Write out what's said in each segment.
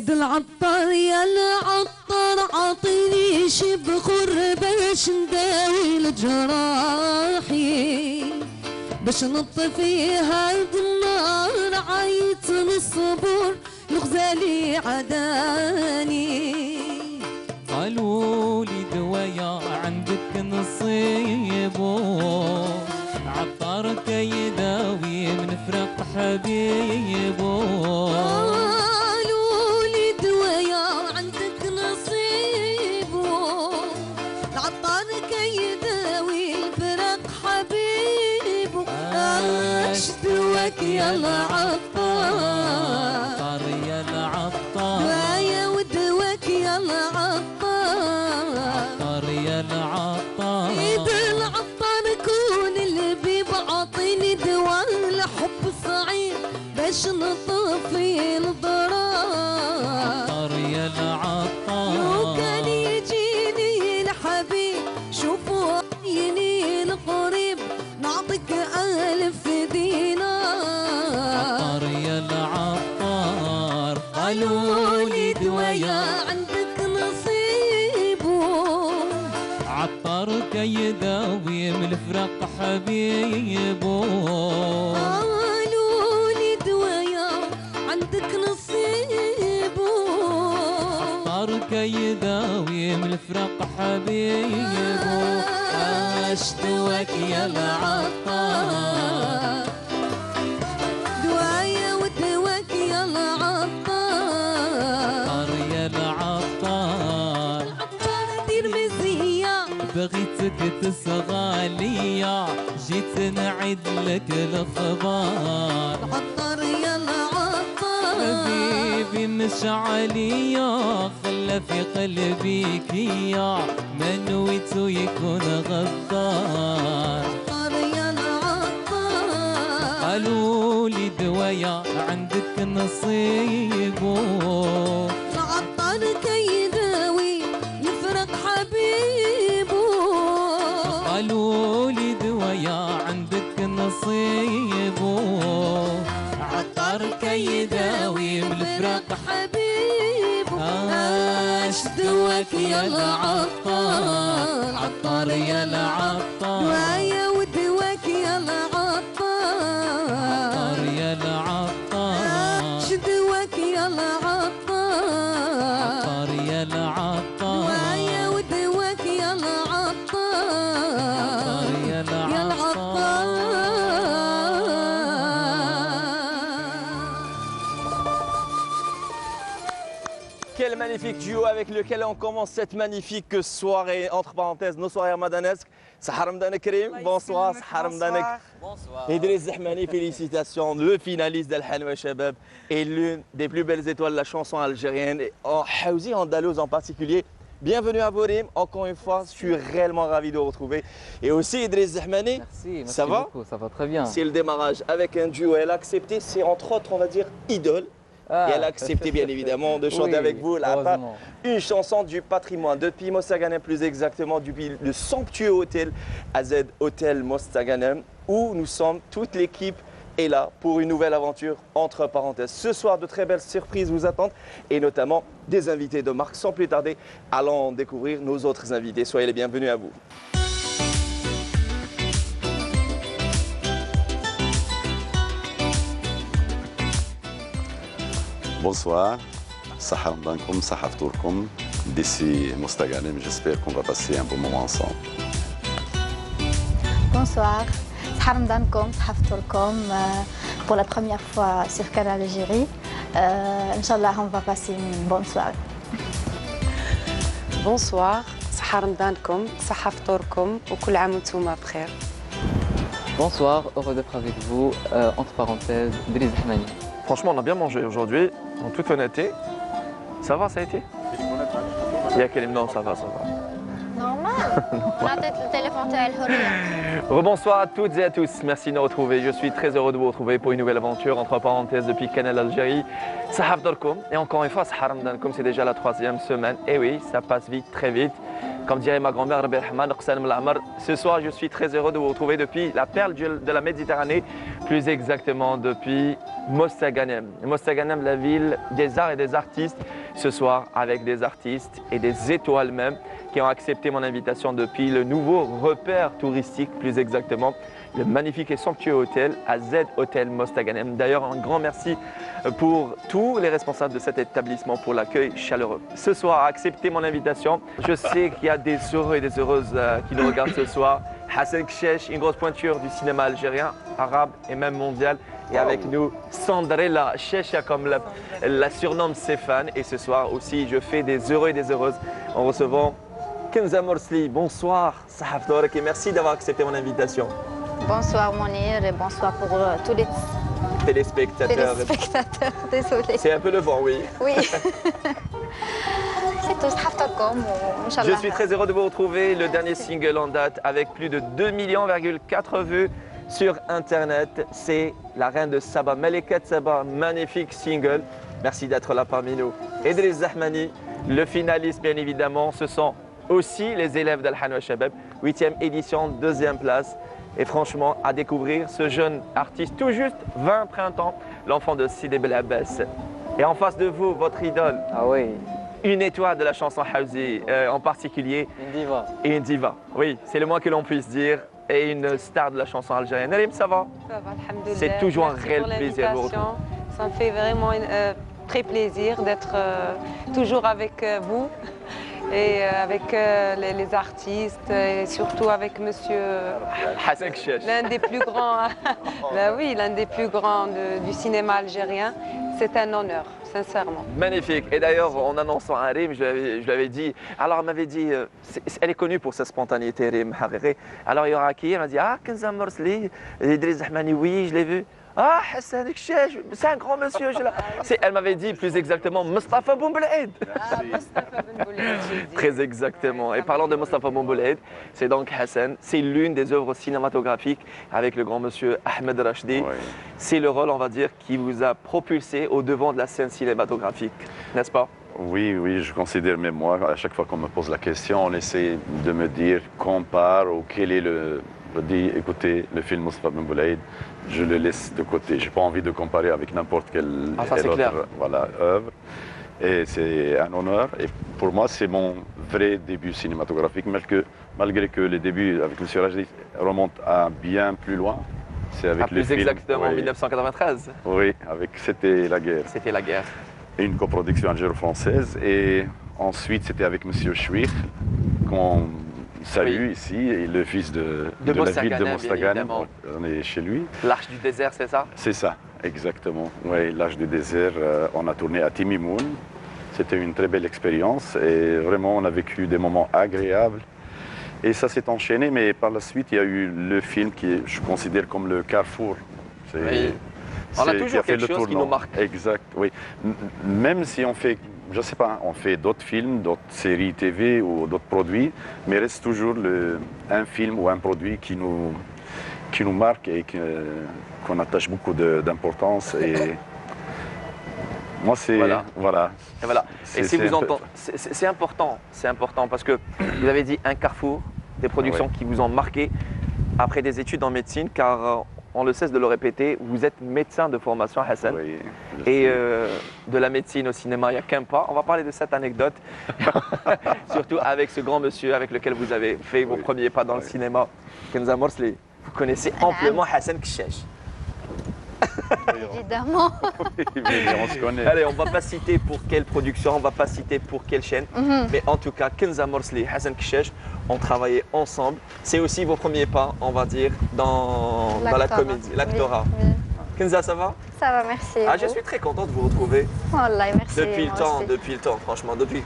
سيد العطار يا العطار عطيني بخور باش نداوي الجراحي باش نطفي هاد النار عيط للصبور الغزالي عداني قالوا لي دوايا عندك نصيبو عطار كيداوي من فراق حبيبو قالوا لي دوايا عندك نصيبو العطار كيداوي الفراق حبيبو اش دواك يا العطار يا العطار دوايا ودواك يا العطار يا العطار ايد العطار كون اللي بعطيني دواء الحب صعيب باش نطفي الضرار يا العطار لو كان يجيني الحبيب شوفوا عيني القريب نعطيك 1000 دينار يا العطار قالوا لي دوايا عندك نصيبو عطار كيداوي من الفراق حبيبو قالوا لي دوايا عندك نصيبو عطار كيداوي من الفراق حبيبو اش دواك يا العطار دوايا ودواك يا العطار يا العطار العطار دير مزية بغيتك تصغى ليا جيت نعيد لك الخبر العطار يا العطار حبيبي مش عليا خلى في قلبي كيا ما نويتو يكون غدار العطار يا العطار قالوا لي دوايا عندك نصيبو العطار كيداوي يفرق حبيبو قالوا لي دوايا عندك نصيبو عطار كيداوي بالفراق حبيبو اش دواك يا العطار عطار يا العطار دوايا ودواك يا العطار يا العطار اش دواك يا العطار يا العطار دوايا ودواك يا العطار يا يا العطار Quel magnifique duo avec lequel on commence cette magnifique soirée, entre parenthèses, nos soirées ramadanesques. Sahar Ramadan Karim, bonsoir, Sahar Ramadan. Bonsoir. Idriss Zahmani, félicitations, le finaliste d'Al Hanwa Shabab est l'une des plus belles étoiles de la chanson algérienne, et en Haouzi andalouse en particulier. Bienvenue à Borim, encore une fois, je suis réellement ravi de vous retrouver. Et aussi Idriss Zahmani, Merci ça va beaucoup, ça va très bien. C'est le démarrage avec un duo, elle a accepté, c'est entre autres, on va dire, idole. Ah. Et elle a accepté bien évidemment de chanter Oui, avec vous heureusement. une chanson du patrimoine depuis Mostaganem, plus exactement depuis le somptueux hôtel AZ Hôtel Mostaganem, où nous sommes, toute l'équipe est là pour une nouvelle aventure entre parenthèses. Ce soir, de très belles surprises vous attendent et notamment des invités de marque. Sans plus tarder, allons découvrir nos autres invités. Soyez les bienvenus à vous. Bonsoir, Sahar Ramadankoum, Sahar Tourkoum, d'ici Mostaganem, j'espère qu'on va passer un bon moment ensemble. Bonsoir, Sahar Ramadankoum, Sahar Tourkoum, pour la première fois sur Canal Algérie. Inch'Allah, on va passer une bonne soirée. Bonsoir, Sahar Ramadankoum, Sahar Tourkoum, وكل عام وانتم بخير. Bonsoir, heureux d'être avec vous, entre parenthèses, Idriss Zahmani. Franchement, on a bien mangé aujourd'hui, en toute honnêteté. Ça va, ça a été? Il y a quel non, ça va, ça va. Normal. le téléphone Rebonsoir à toutes et à tous, merci de nous retrouver. Je suis très heureux de vous retrouver pour une nouvelle aventure, entre parenthèses, depuis Canal Algérie. Sahar Dorkoum, et encore une fois, Sahar Ramadankoum, c'est déjà la 3e semaine. Et oui, ça passe vite, très vite. Comme dirait ma grand-mère, ce soir, je suis très heureux de vous retrouver depuis la perle de la Méditerranée, plus exactement depuis Mostaganem. Mostaganem, la ville des arts et des artistes, ce soir avec des artistes et des étoiles même qui ont accepté mon invitation depuis le nouveau repère touristique, plus exactement, le magnifique et somptueux hôtel AZ Hotel Mostaganem. D'ailleurs, un grand merci pour tous les responsables de cet établissement pour l'accueil chaleureux. Ce soir, acceptez mon invitation. Je sais qu'il y a des heureux et des heureuses qui nous regardent ce soir. Hassan Kcheche, une grosse pointure du cinéma algérien, arabe et même mondial. Et avec nous, Sandrella Checha, comme la surnomme ses fans. Et ce soir aussi, je fais des heureux et des heureuses en recevant Kenza Morsli. Bonsoir, Sahaf Dorek, et merci d'avoir accepté mon invitation. Bonsoir Monir et bonsoir pour tous les Téléspectateurs. Désolée. C'est un peu le vent, oui. Oui. C'est tout, Sahaftorkom, Je suis très heureux de vous retrouver. Le dernier single en date avec plus de 2,4 millions vues sur Internet. C'est La Reine de Saba, Melikat Saba, magnifique single. Merci d'être là parmi nous. Idriss Zahmani, le finaliste bien évidemment. Ce sont aussi les élèves d'Al-Hanoua Shabab, 8e édition, 2e place. Et franchement, à découvrir ce jeune artiste, tout juste 20 printemps, l'enfant de Sidi Bel Abbas. Et en face de vous, votre idole. Ah oui, Une étoile de la chanson Hawzi, en particulier. une diva. Et une diva. Oui, c'est le moins que l'on puisse dire. Et une star de la chanson algérienne. Narim, ça va? Ça va, alhamdoulilah. C'est toujours un Merci réel pour plaisir de vous l'invitation. Ça me fait vraiment très plaisir d'être toujours avec vous et avec les artistes et surtout avec monsieur Hassan Kcheche. l'un des plus grands, ben oui, l'un des plus grands du cinéma algérien. C'est un honneur, sincèrement. Magnifique. Et d'ailleurs, en annonçant un Rim, je lui avais dit, alors elle m'avait dit, elle est connue pour sa spontanéité, Rim Hariri. Alors il y aura qui? Elle m'a dit, ah, Kenza Morsli, Idriss Zahmani, oui, je l'ai vu. Ah, Hassan Kcheche, c'est un grand monsieur. Elle m'avait dit plus exactement Mostafa Boumboulaïd. Mostafa Ben Bouled, j'ai dit. Très exactement. Et parlant de Mostafa Boumboulaïd, c'est donc Hassan. C'est l'une des œuvres cinématographiques avec le grand monsieur Ahmed Rachdi. Oui. C'est le rôle, on va dire, qui vous a propulsé au devant de la scène cinématographique, n'est-ce pas? Oui, oui, je considère même moi, à chaque fois qu'on me pose la question, on essaie de me dire compare ou quel est le... Je dis, écoutez, le film Mostafa Ben Bouled, je le laisse de côté. Je n'ai pas envie de comparer avec n'importe quelle clair. Voilà, œuvre. Et c'est un honneur. Et pour moi, c'est mon vrai début cinématographique, malgré que les débuts avec M. Rachdi remontent à bien plus loin. C'est avec le Plus film. exactement, en Oui, 1993. oui, avec C'était la guerre. C'était la guerre. Une coproduction algéro-française. Et ensuite, c'était avec M. Chouir, qu'on salue ici, et le fils de la ville de Mostaganem, Mostaganem. bien évidemment. On est chez lui. L'Arche du désert, c'est ça? C'est ça, exactement. Oui, l'âge du désert, on a tourné à Timimoun. C'était une très belle expérience et vraiment, on a vécu des moments agréables. Et ça s'est enchaîné, mais par la suite, il y a eu le film qui, je considère comme le carrefour. Oui. On a qui toujours fait quelque le chose qui tournant. nous marque. Exact, oui. Même si on fait, je ne sais pas, on fait d'autres films, d'autres séries TV ou d'autres produits, mais reste toujours un film ou un produit qui nous marque et qu'on attache beaucoup d'importance. Et moi, c'est... Voilà. Et voilà. Et si c'est vous un peu- entendez, c'est important parce que vous avez dit un carrefour, des productions qui vous ont marqué après des études en médecine, car on ne cesse de le répéter, vous êtes médecin de formation, Hassan. Oui, je Et sais. de la médecine au cinéma, il n'y a qu'un pas. On va parler de cette anecdote, surtout avec ce grand monsieur avec lequel vous avez fait vos premiers pas dans le cinéma, Kenza Morsli. Vous connaissez amplement Hassan Kcheche. Évidemment. Mais on se connaît. Allez, on ne va pas citer pour quelle production, on ne va pas citer pour quelle chaîne, mais en tout cas, Kenza Morsli, Hassan Kcheche ont travaillé ensemble. C'est aussi vos premiers pas, on va dire, dans la L'actorat. comédie, l'actorat. Oui, oui. Kenza, ça va? Ça va, merci. Ah, je suis très content de vous retrouver. Wallah, merci. Depuis le temps, franchement, depuis.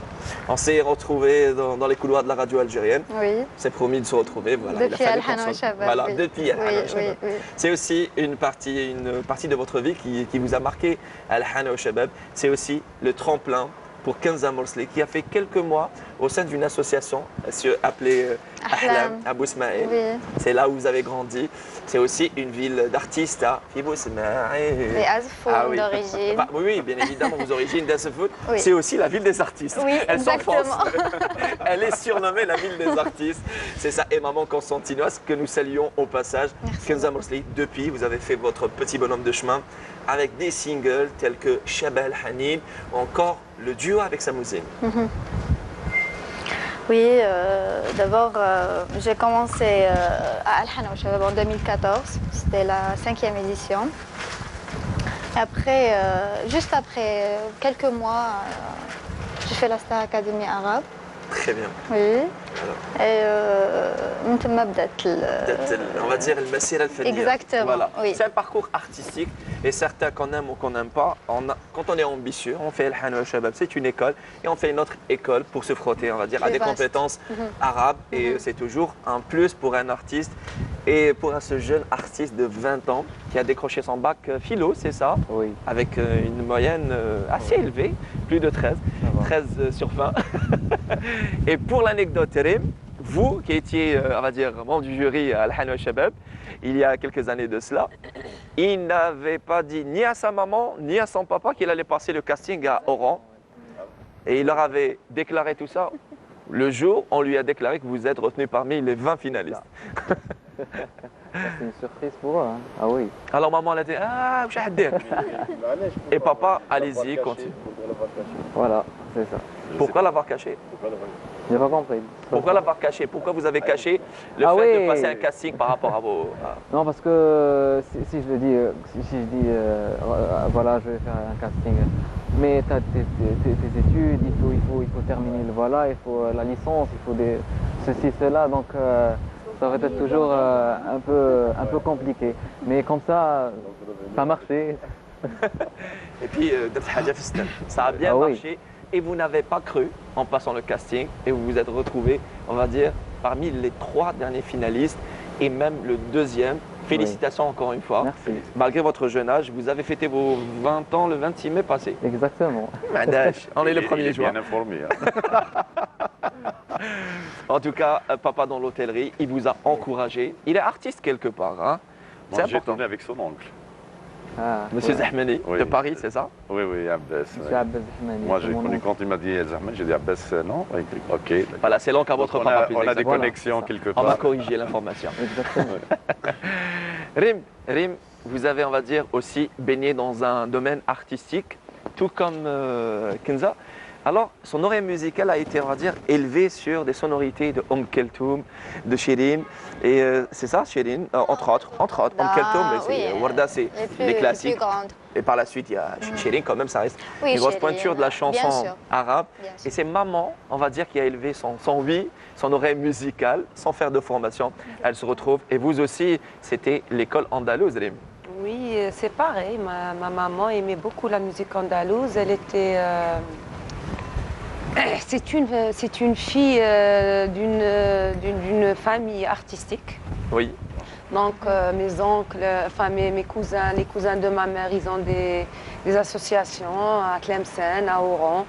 On s'est retrouvés dans les couloirs de la radio algérienne. Oui. C'est promis de se retrouver. Voilà, il a Depuis fallu qu'on Al-Hanoua se- Shabab. Voilà, oui. depuis Al-Hanoua Oui, Shabab. oui, oui. C'est aussi une partie de votre vie qui vous a marqué, Al-Hanoua Shabab. C'est aussi le tremplin pour Kenza Morsli qui a fait quelques mois au sein d'une association appelée Ahlam, à Bousmaïl. Oui. C'est là où vous avez grandi. C'est aussi une ville d'artistes à Bousmaïl. Les Azfoun d'origine. Bah, oui, bien évidemment, vos origines d'Azfoun. Oui. C'est aussi la ville des artistes. Oui, Elle exactement. s'enfonce. Elle est surnommée la ville des artistes. C'est ça. Et maman Constantinoise, que nous saluons au passage. Merci. Kenza Morsli, depuis, vous avez fait votre petit bonhomme de chemin avec des singles tels que Shabal Hanin ou encore le duo avec Samouzine. Oui, d'abord, j'ai commencé à Al-Hana Shabab en 2014. C'était la 5e édition. Après, juste après quelques mois, j'ai fait la Star Academy arabe. Très bien. Oui. Alors, Et من ثم بدأت on va dire le Massir al-Fania. Exactement, Voilà. oui. C'est un parcours artistique et certains qu'on aime ou qu'on n'aime pas, quand on est ambitieux, on fait Al-Hana Shabab, c'est une école et on fait une autre école pour se frotter, on va dire, à Plus des vaste. compétences arabes et c'est toujours un plus pour un artiste et pour ce jeune artiste de 20 ans qui a décroché son bac philo, c'est ça? Oui. Avec une moyenne assez élevée, plus de 13, va. 13 sur 20. Et pour l'anecdote, Rim, vous qui étiez, on va dire, membre du jury à Al-Hana Shabab, il y a quelques années de cela, il n'avait pas dit ni à sa maman ni à son papa qu'il allait passer le casting à Oran. Et il leur avait déclaré tout ça. Le jour, on lui a déclaré que vous êtes retenu parmi les 20 finalistes. C'est une surprise pour eux. Hein. Ah oui. Alors maman, elle a dit « Ah, وش حدير ?» Et papa, allez-y, continue. Voilà, c'est ça. Pourquoi l'avoir caché? J'ai pas compris. Pourquoi l'avoir caché? Pourquoi vous avez caché le Ah fait de oui. passer un casting par rapport à vos... Non, parce que si je le dis, si je dis, voilà, je vais faire un casting, mais tu as tes études, il faut terminer le voilà, il faut la licence, il faut ceci, cela, donc ça va être toujours un peu compliqué. Mais comme ça a marché. Et puis, ça a bien Ah oui. marché et vous n'avez pas cru en passant le casting et vous vous êtes retrouvé, on va dire, parmi les 3 derniers finalistes et même le 2e. Félicitations encore une fois. Merci. Malgré votre jeune âge, vous avez fêté vos 20 ans le 26 mai passé. Exactement. On est le Il 1er est juin. bien informé. Hein. En tout cas, papa dans l'hôtellerie, il vous a encouragé. Il est artiste quelque part, hein? Moi, C'est j'ai important. tourné avec son oncle. Ah, Monsieur ouais. Zahmani Oui. de Paris, c'est ça? Oui, oui, Abbas. Je suis Abbas Zahmani, Moi, c'est j'ai mon connu oncle. quand il m'a dit Zahman, j'ai dit Abbas, non. Ok. Voilà, c'est l'oncle à votre on papa. a, plus on a des exactement. connexions quelque On m'a part. corrigé l'information. Exactement. Rim, vous avez, on va dire, aussi baigné dans un domaine artistique, tout comme Kenza. Alors, son oreille musicale a été, on va dire, élevée sur des sonorités de Keltoum, de Shirin. Et c'est ça, Shirin, entre autres. Keltoum, mais c'est oui, Warda, c'est les les classiques. plus grandes. Et par la suite, il y a Shirin, quand même, ça reste Oui, une grosse Shirin, pointure de la bien chanson sûr. arabe. Bien sûr. Et c'est maman, on va dire, qui a élevé son oui, son oreille musicale, sans faire de formation. Elle se retrouve. Et vous aussi, c'était l'école andalouse, Rim. Oui, c'est pareil. Ma maman aimait beaucoup la musique andalouse. Elle était... c'est une fille d'une famille artistique. Oui. Donc mes oncles, enfin mes cousins, les cousins de ma mère, ils ont des associations à Tlemcen, à Oran.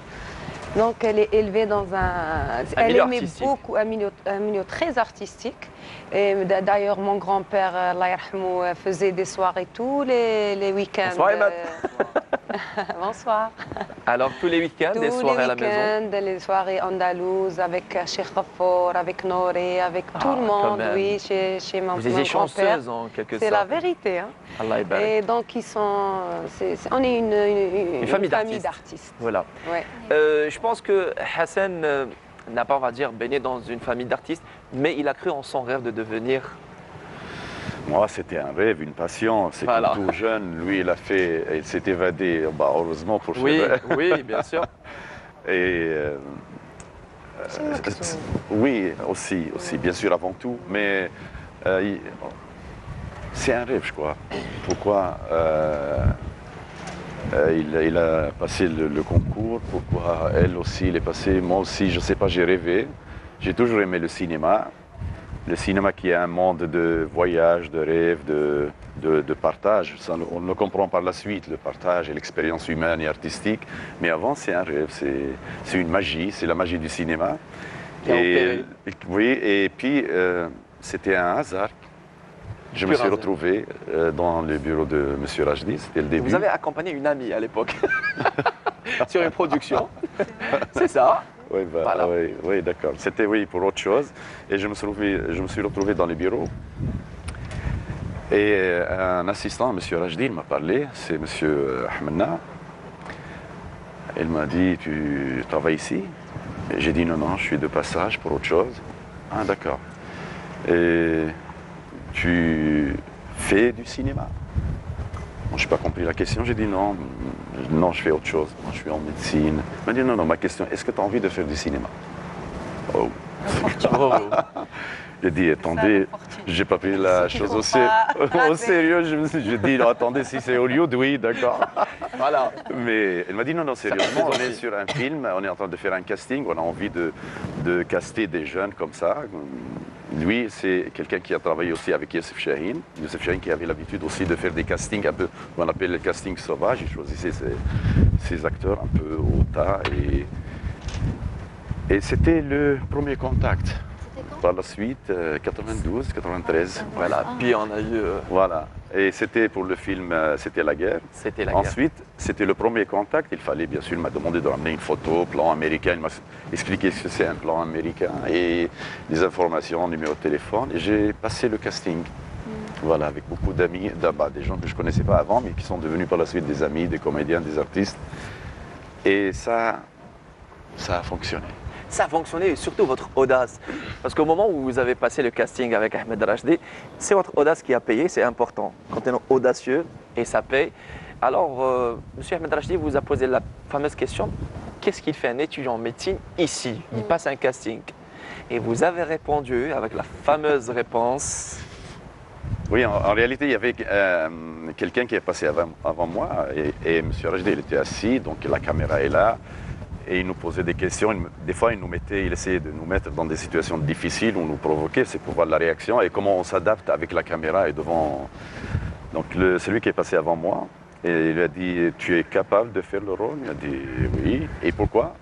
Donc elle est élevée dans elle milieu aimait artistique. beaucoup un milieu très artistique. Et d'ailleurs mon grand-père, Allah yarhamou, faisait des soirées tous les week-ends. Bonsoir, Imad. Bonsoir. Alors, tous les week-ends, des Tous soirées les à la maison. week-ends, les soirées andalouses avec Cheikh Ghafour, avec Nouré, avec tout le quand monde, même. oui, chez mon Vous étiez grand-père. chanceuse en quelque sorte. C'est la vérité. Hein. Allah yabarak. Et donc, on est une famille d'artistes. Voilà. Ouais. Je pense que Hassan n'a pas, on va dire, baigné dans une famille d'artistes, mais il a cru en son rêve de devenir. Moi, c'était un rêve, une passion. C'est Voilà. comme tout jeune. Lui, il s'est évadé, bah, heureusement pour Oui, Chebet. oui, bien sûr. Et oui, aussi, bien sûr, avant tout. Mais c'est un rêve, je crois. Pourquoi il a passé le concours? Pourquoi elle aussi, il est passé? Moi aussi, je ne sais pas, j'ai rêvé. J'ai toujours aimé le cinéma. le cinéma qui est un monde de voyage, de rêve, de partage. Ça, on le comprend par la suite, le partage et l'expérience humaine et artistique. Mais avant, c'est un rêve, c'est une magie, c'est la magie du cinéma. Qui a opéré. Oui, et puis c'était un hasard. Je me Pur suis hasard. retrouvé dans le bureau de M. Rajdi, c'était le début. Vous avez accompagné une amie à l'époque sur une production. C'est ça. Oui, bah, Voilà. oui, d'accord. C'était oui pour autre chose. Et je me suis retrouvé dans les bureaux. Et un assistant, M. Rajdi, il m'a parlé, c'est M. Ahmedna. Il m'a dit, tu travailles ici? Et j'ai dit non, non, je suis de passage pour autre chose. Ah, d'accord. Et tu fais du cinéma? Moi, je n'ai pas compris la question. J'ai dit non, non, je fais autre chose. Moi, je suis en médecine. Il m'a dit non, non, ma question, est-ce que tu as envie de faire du cinéma? Oh. Oh. J'ai dit, attendez, j'ai pas pris la chose au sérieux. J'ai dit, non, attendez, si c'est Hollywood, oui, d'accord. Voilà. Mais elle m'a dit, non, non, sérieusement, on est sur un film, on est en train de faire un casting, on a envie de caster des jeunes comme ça. Lui, c'est quelqu'un qui a travaillé aussi avec Youssef Chahine. Youssef Chahine qui avait l'habitude aussi de faire des castings un peu, qu'on appelle le casting sauvage. Il choisissait ses acteurs un peu au tas. Et c'était le premier contact. Par la suite, 92, 93. Voilà. Puis on a eu. Voilà. Et c'était pour le film, c'était la guerre. C'était la guerre. Ensuite, c'était le premier contact. Il fallait, bien sûr, il m'a demandé de ramener une photo, plan américain. Il m'a expliqué ce que c'est un plan américain et des informations, numéro de téléphone. Et j'ai passé le casting. Voilà, avec beaucoup d'amis, des gens que je ne connaissais pas avant, mais qui sont devenus par la suite des amis, des comédiens, des artistes. Et ça a fonctionné. Ça a fonctionné et surtout votre audace. Parce qu'au moment où vous avez passé le casting avec Ahmed Rajdi, c'est votre audace qui a payé, c'est important. Quand on est audacieux et ça paye. Alors, M. Ahmed Rajdi vous a posé la fameuse question, qu'est-ce qu'il fait un étudiant en médecine ici? Il passe un casting. Et vous avez répondu avec la fameuse réponse. Oui, en réalité, il y avait quelqu'un qui est passé avant moi et M. Rajdi, il était assis, donc la caméra est là. Et il nous posait des questions. Des fois, il essayait de nous mettre dans des situations difficiles où nous provoquait, c'est pour voir la réaction et comment on s'adapte avec la caméra et devant. Donc, celui qui est passé avant moi, et il lui a dit, tu es capable de faire le rôle? Il a dit, oui. Et pourquoi?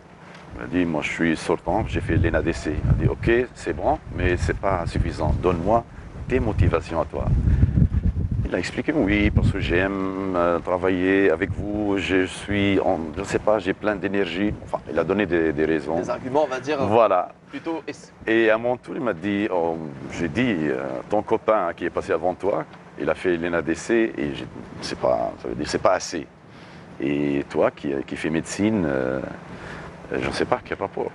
Il a dit, moi, je suis sortant, j'ai fait l'ENADC. Il a dit, ok, c'est bon, mais c'est pas suffisant. Donne-moi tes motivations à toi. Il a expliqué, oui, parce que j'aime travailler avec vous, je ne sais pas, j'ai plein d'énergie. Enfin, il a donné des raisons. Des arguments, on va dire, voilà. plutôt... Et à mon tour, il m'a dit, j'ai dit, ton copain qui est passé avant toi, il a fait l'ENADC et c'est pas, ça veut dire, c'est pas assez. Et toi qui fais médecine, je ne sais pas quel rapport.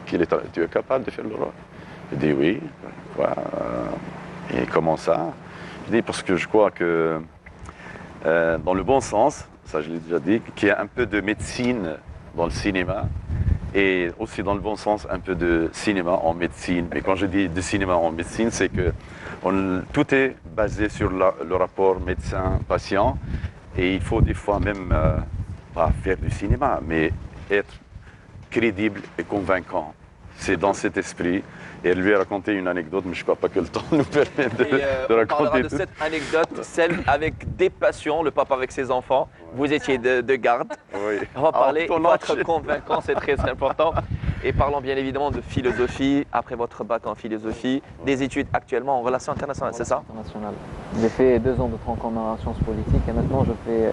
Tu es capable de faire le rôle? Il dit oui. Quoi, et comment ça? Je dis parce que je crois que dans le bon sens, ça je l'ai déjà dit, qu'il y a un peu de médecine dans le cinéma et aussi dans le bon sens un peu de cinéma en médecine. Mais quand je dis de cinéma en médecine, c'est que tout est basé sur le rapport médecin-patient et il faut des fois même pas faire du cinéma, mais être crédible et convaincant. C'est dans cet esprit. Et elle lui a raconté une anecdote, mais je ne crois pas que le temps nous permet de on raconter parlera de tout. cette anecdote, celle avec des passions, le papa avec ses enfants. Vous étiez de garde. Oui. On va parler, ton il faut âge. être convaincant, c'est très important. Et parlons bien évidemment de philosophie, après votre bac en philosophie, des études actuellement en relations internationales, c'est ça? International. J'ai fait 2 ans de tronc commun en sciences politiques et maintenant je fais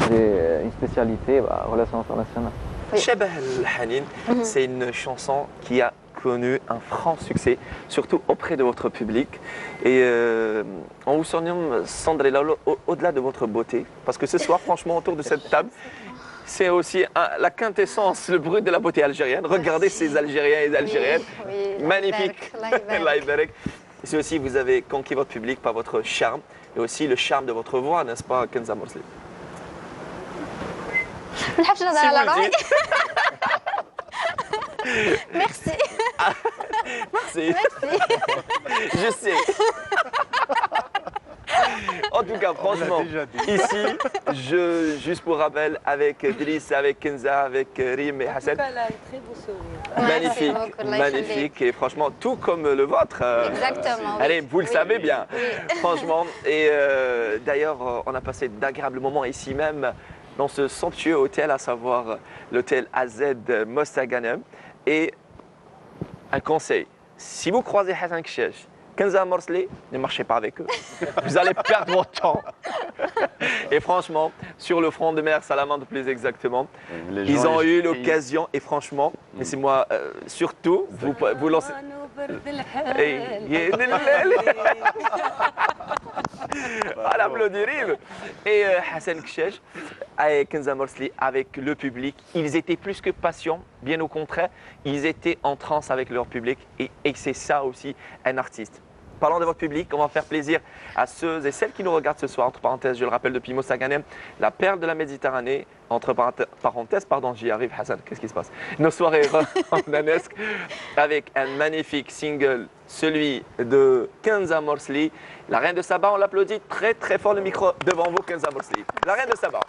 j'ai une spécialité, relations internationales. Shabah al-Hanin, c'est une chanson qui a connu un franc succès, surtout auprès de votre public. Et on vous surnomme Sandrella au-delà de votre beauté, parce que ce soir, franchement, autour de cette table, c'est aussi la quintessence, le brut de la beauté algérienne. Regardez ces Algériens et Algériennes, Oui, magnifiques. Allah yabarak. C'est aussi, vous avez conquis votre public par votre charme, et aussi le charme de votre voix, n'est-ce pas, Kenza Morsli? ما نحبش نهضر Si على vous le روحي. dites. Merci. Merci. Je sais. En tout cas, franchement, ici, juste pour rappel, avec Driss, avec Kenza, avec Rim et Hassan, Elle a un très beau sourire. Magnifique, beaucoup, Allah magnifique et franchement tout comme le vôtre. Exactement, oui. Allez, vous le Oui. savez bien, Oui. franchement. Et d'ailleurs, on a passé d'agréables moments ici même dans ce somptueux hôtel, à savoir l'hôtel AZ Mostaganem. Et un conseil, si vous croisez Hassan Kcheich, Kenza Morsli, ne marchez pas avec eux. Vous allez perdre votre temps. Et franchement, sur le front de mer, Salamandre plus exactement, Les ils gens, ont eu ils- l'occasion, et franchement, laissez-moi surtout, vous lancez. À l'applaudir. Et Hassan Kcheich et Kenza Morsli avec le public, ils étaient plus que patients, bien au contraire, ils étaient en transe avec leur public et c'est ça aussi un artiste. Parlant de votre public, on va faire plaisir à ceux et celles qui nous regardent ce soir. Entre parenthèses, je le rappelle, depuis Mostaganem, la perle de la Méditerranée. Entre parenthèses, pardon, j'y arrive, Hassan, qu'est-ce qui se passe? Nos soirées ramanesques avec un magnifique single, celui de Kenza Morsli. La reine de Saba, on l'applaudit très très fort le micro devant vous, Kenza Morsli. La reine de Saba.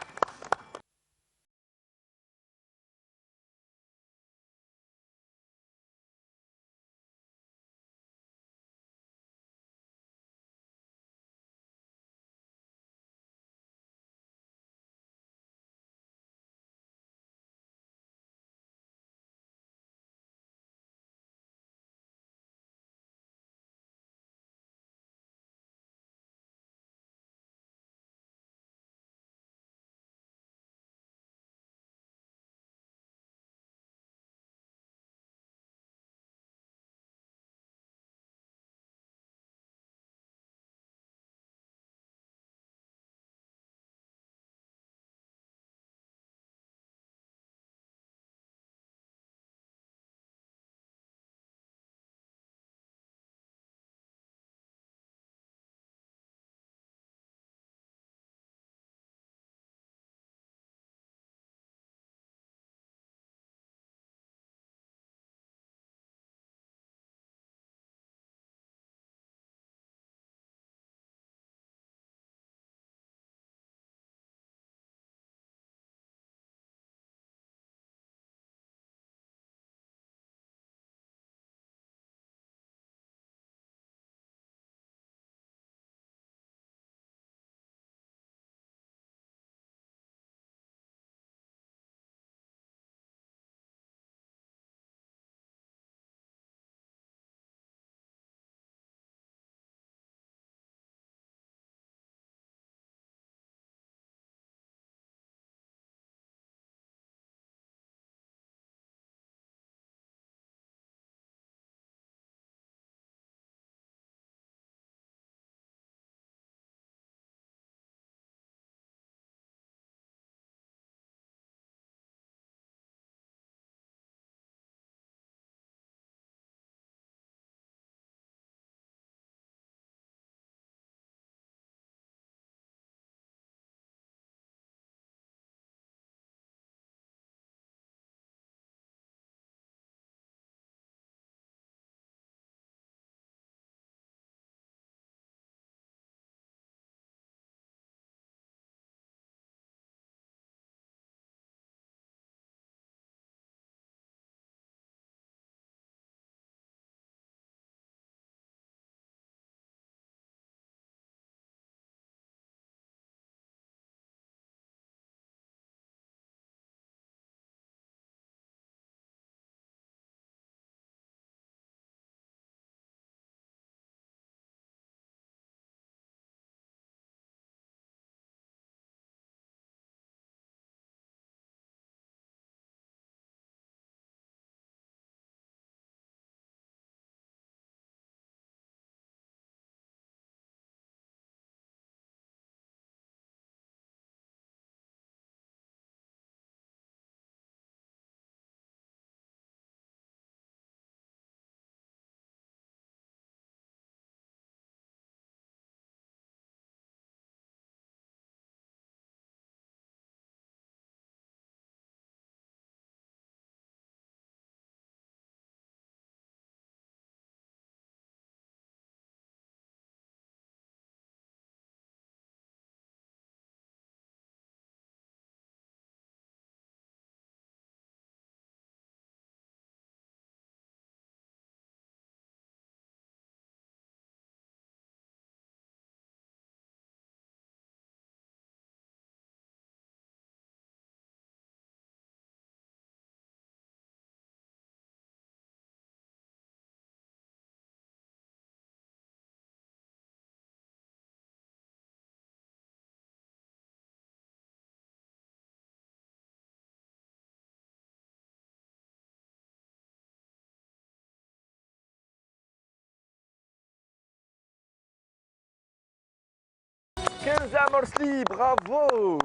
Kenza Morsli, bravo.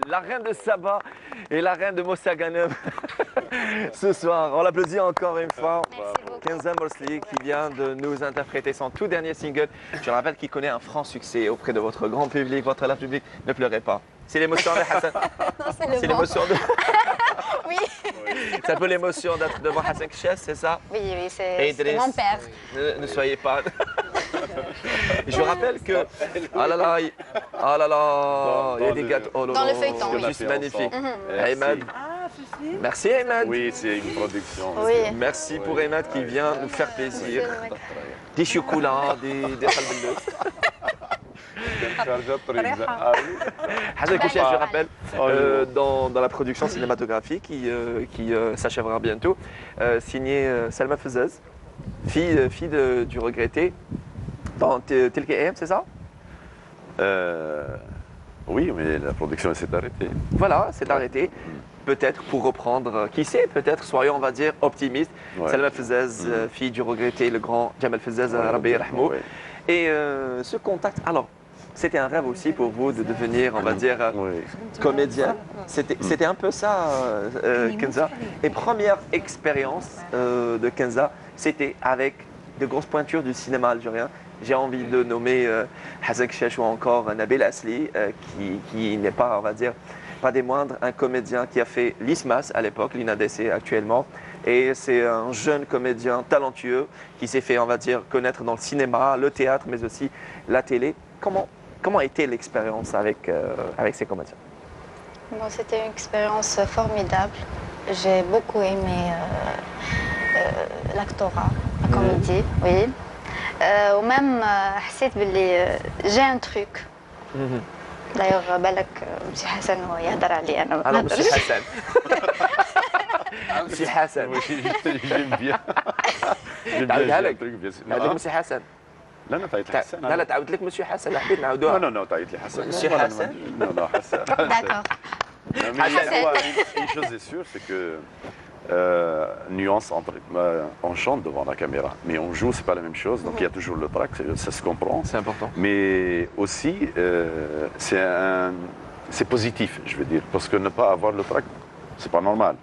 La reine de Saba et la reine de Mossaganem ce soir. On l'applaudit encore une fois. Merci beaucoup. Kenza Morsli qui vient de nous interpréter son tout dernier single. Je rappelle qu'il connaît un franc succès auprès de votre grand public, votre large public. Ne pleurez pas. C'est l'émotion de Hassan. Non, c'est le C'est vent. l'émotion de... Oui, C'est un peu l'émotion d'être devant Hassan Kches, c'est ça? oui, oui, Et c'est Idriss, mon père. Ne soyez pas. Je rappelle que. Ah là là, ah là là, il y a des gâteaux. Oh là Dans là, le feuilleton, c'est oui. juste magnifique. Merci. Ahmed. Merci Ahmed. Oui, c'est une production. Oui. Merci pour Ahmed qui vient nous faire plaisir. Des chocolats, des halbelous. Ah oui. Hassan Kouchia, je rappelle, dans la production cinématographique qui s'achèvera bientôt, signé Salma Fezzaz, fille du regretté dans Tilke AM, c'est ça? Oui, mais la production s'est arrêtée. Voilà, c'est arrêté. Peut-être pour reprendre, qui sait, peut-être, soyons, on va dire, optimistes. Ouais. Salma Fezzaz, fille du regretté, le grand Jamal Fezzaz, Rabbi Rahmou. Ouais. Et ce contact, alors, c'était un rêve aussi pour vous de devenir, on va dire, Oui. comédien. C'était un peu ça, Kenza. Et première expérience de Kenza, c'était avec de grosses pointures du cinéma algérien. J'ai envie de nommer Hassan Kouchia ou encore Nabil Asli, qui n'est pas, on va dire, pas des moindres, un comédien qui a fait l'ISMAS à l'époque, l'INADC actuellement. Et c'est un jeune comédien talentueux qui s'est fait, on va dire, connaître dans le cinéma, le théâtre, mais aussi la télé. Comment a été l'expérience avec ces comédiens? Bon, c'était une expérience formidable. J'ai beaucoup aimé l'actorat, la comédie, oui. Ou même, حسيت باللي j'ai un truc. D'ailleurs, بالك مسي حسن هو يهدر علي أنا ما Alors, Monsieur نهدرش. Hassan. Monsieur Hassan. Moi, j'aime bien. J'aime تعاودها bien لك. le truc, bien sûr. نعاود لك Monsieur Hassan. لا لا تعيط لي حسن. لا لا تعاود لك Monsieur Hassan. لا حبيت Non, نعاودوها. non, non, تعيط لي حسن. Monsieur Voilà, Hassan. Non, non, Hassan. D'accord. Non, mais Hassan. une chose est sûre, c'est que nuance entre on chante devant la caméra, mais on joue, c'est pas la même chose. Donc il y a toujours le trac, ça se comprend. C'est important. Mais aussi, c'est positif, je veux dire, parce que ne pas avoir le trac, c'est pas normal.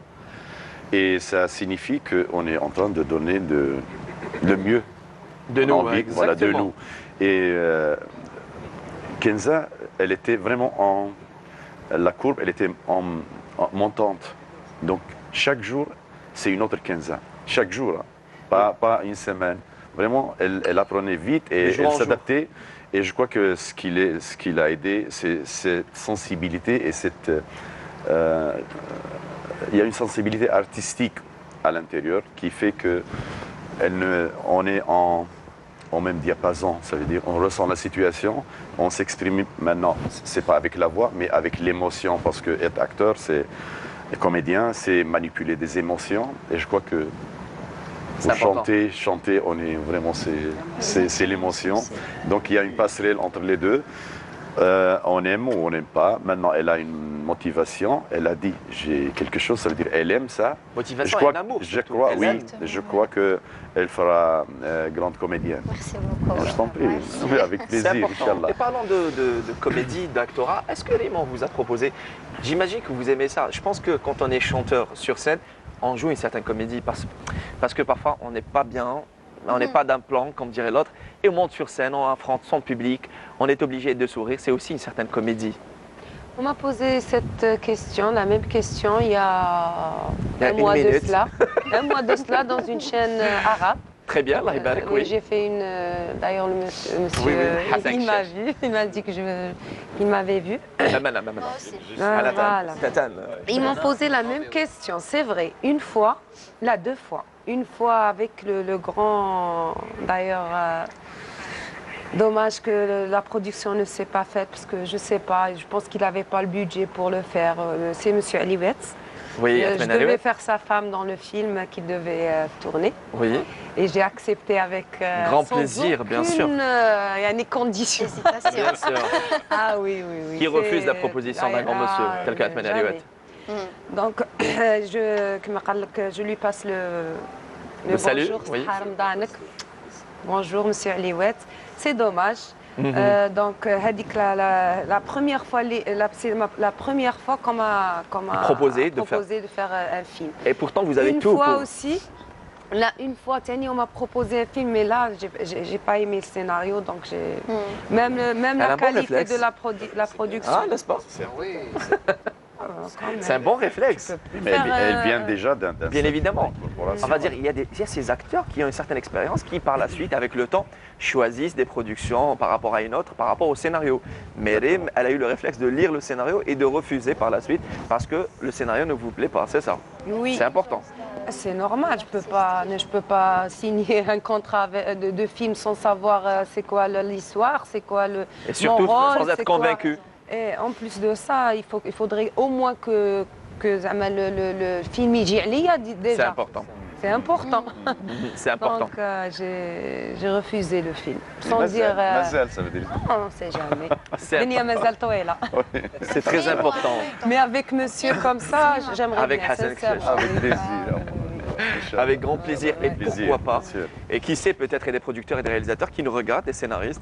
Et ça signifie qu'on est en train de donner le mieux. De nous, envie, voilà, de nous. Et Kenza, elle était vraiment la courbe, elle était en montante. Donc chaque jour, c'est une autre Kenza. Chaque jour, hein. Pas une semaine. Vraiment, elle apprenait vite et jour elle en jour. s'adaptait. Et je crois que ce qui l'a aidé, c'est cette sensibilité et cette. Il y a une sensibilité artistique à l'intérieur qui fait que on est en même diapason. Ça veut dire on ressent la situation, on s'exprime maintenant. C'est pas avec la voix, mais avec l'émotion, parce que être acteur, c'est comédien, c'est manipuler des émotions. Et je crois que C'est pour important. chanter, on est vraiment c'est l'émotion. Donc il y a une passerelle entre les deux. On aime ou on n'aime pas. Maintenant, elle a une motivation. Elle a dit j'ai quelque chose. Ça veut dire elle aime ça. Motivation je crois, et un amour. Je surtout. crois, Elle oui. aime. Je crois que elle fera grande comédienne. Merci beaucoup. Je t'en prie. Merci. Oui, avec C'est plaisir, important. Inch'Allah. Et parlant de comédie, d'actorat, est-ce que Raymond vous a proposé, j'imagine que vous aimez ça. Je pense que quand on est chanteur sur scène, on joue une certaine comédie parce que parfois on n'est pas bien, on n'est pas d'un plan, comme dirait l'autre, et on monte sur scène, on affronte son public, on est obligé de sourire, c'est aussi une certaine comédie. On m'a posé cette question, la même question, il y a Il y a un une mois de minute. cela. Un mois de cela dans une chaîne arabe. Très bien, Allah yabarak, Oui, oui. j'ai fait une. D'ailleurs, le monsieur, Oui, Hassan il m'a Kouchia. vu, il m'a dit qu'il m'avait vu. Amana, amana. Moi aussi. Ala Voilà. Tatan. Ils m'ont posé la même question, c'est vrai, une fois, là 2 fois. Une fois avec le grand, d'ailleurs, dommage que la production ne s'est pas faite parce que je ne sais pas, je pense qu'il n'avait pas le budget pour le faire. C'est M. Aliwetz. Oui, Je Atmen devais Aliwet. faire sa femme dans le film qu'il devait tourner. Oui. Et j'ai accepté avec Grand sans plaisir, bien sûr. Il y a des conditions. Hésitation. Bien sûr. Ah oui, oui, oui. Qui refuse c'est- la proposition d'un grand monsieur, tel que Atmen jamais. Aliwet. Donc, je lui passe le Le salut, bonjour. oui. Sahar Mdanek. Bonjour, monsieur Aliwet. C'est dommage. Donc, la première fois, c'est la première fois qu'on m'a Proposé de de faire un film. Et pourtant, vous avez Une tout. fois pour- aussi, là, une fois, Tani, on m'a proposé un film, mais là, j'ai pas aimé le scénario, donc j'ai même Elle a la un bon qualité réflexe. de la production. Ah, n'est-ce pas? Quand même. C'est un bon réflexe. Mais Faire, elle vient déjà d'un Bien évidemment. corporation. On va dire, il y a ces acteurs qui ont une certaine expérience qui, par la suite, avec le temps, choisissent des productions par rapport à une autre, par rapport au scénario. Mais Rim, elle a eu le réflexe de lire le scénario et de refuser par la suite parce que le scénario ne vous plaît pas, c'est ça. Oui. C'est important. C'est normal, je peux pas signer un contrat de film sans savoir c'est quoi l'histoire, c'est quoi Et surtout, mon rôle, sans être c'est quoi- convaincu. Et en plus de ça, il faudrait au moins que زعما le film يجي عليا C'est déjà. important. C'est important. C'est important. Donc j'ai refusé le film. Sans Mazel, dire Mazel, ça veut dire. on ne sait jamais. C'est Dunia mazal طويلة. C'est très important. Mais avec monsieur comme ça, j'aimerais Avec bien. Hassan sincèrement. Avec plaisir. Avec grand plaisir et Plaisir, pourquoi pas. bien sûr. Et qui sait, peut-être il y a des producteurs et des réalisateurs qui nous regardent, des scénaristes,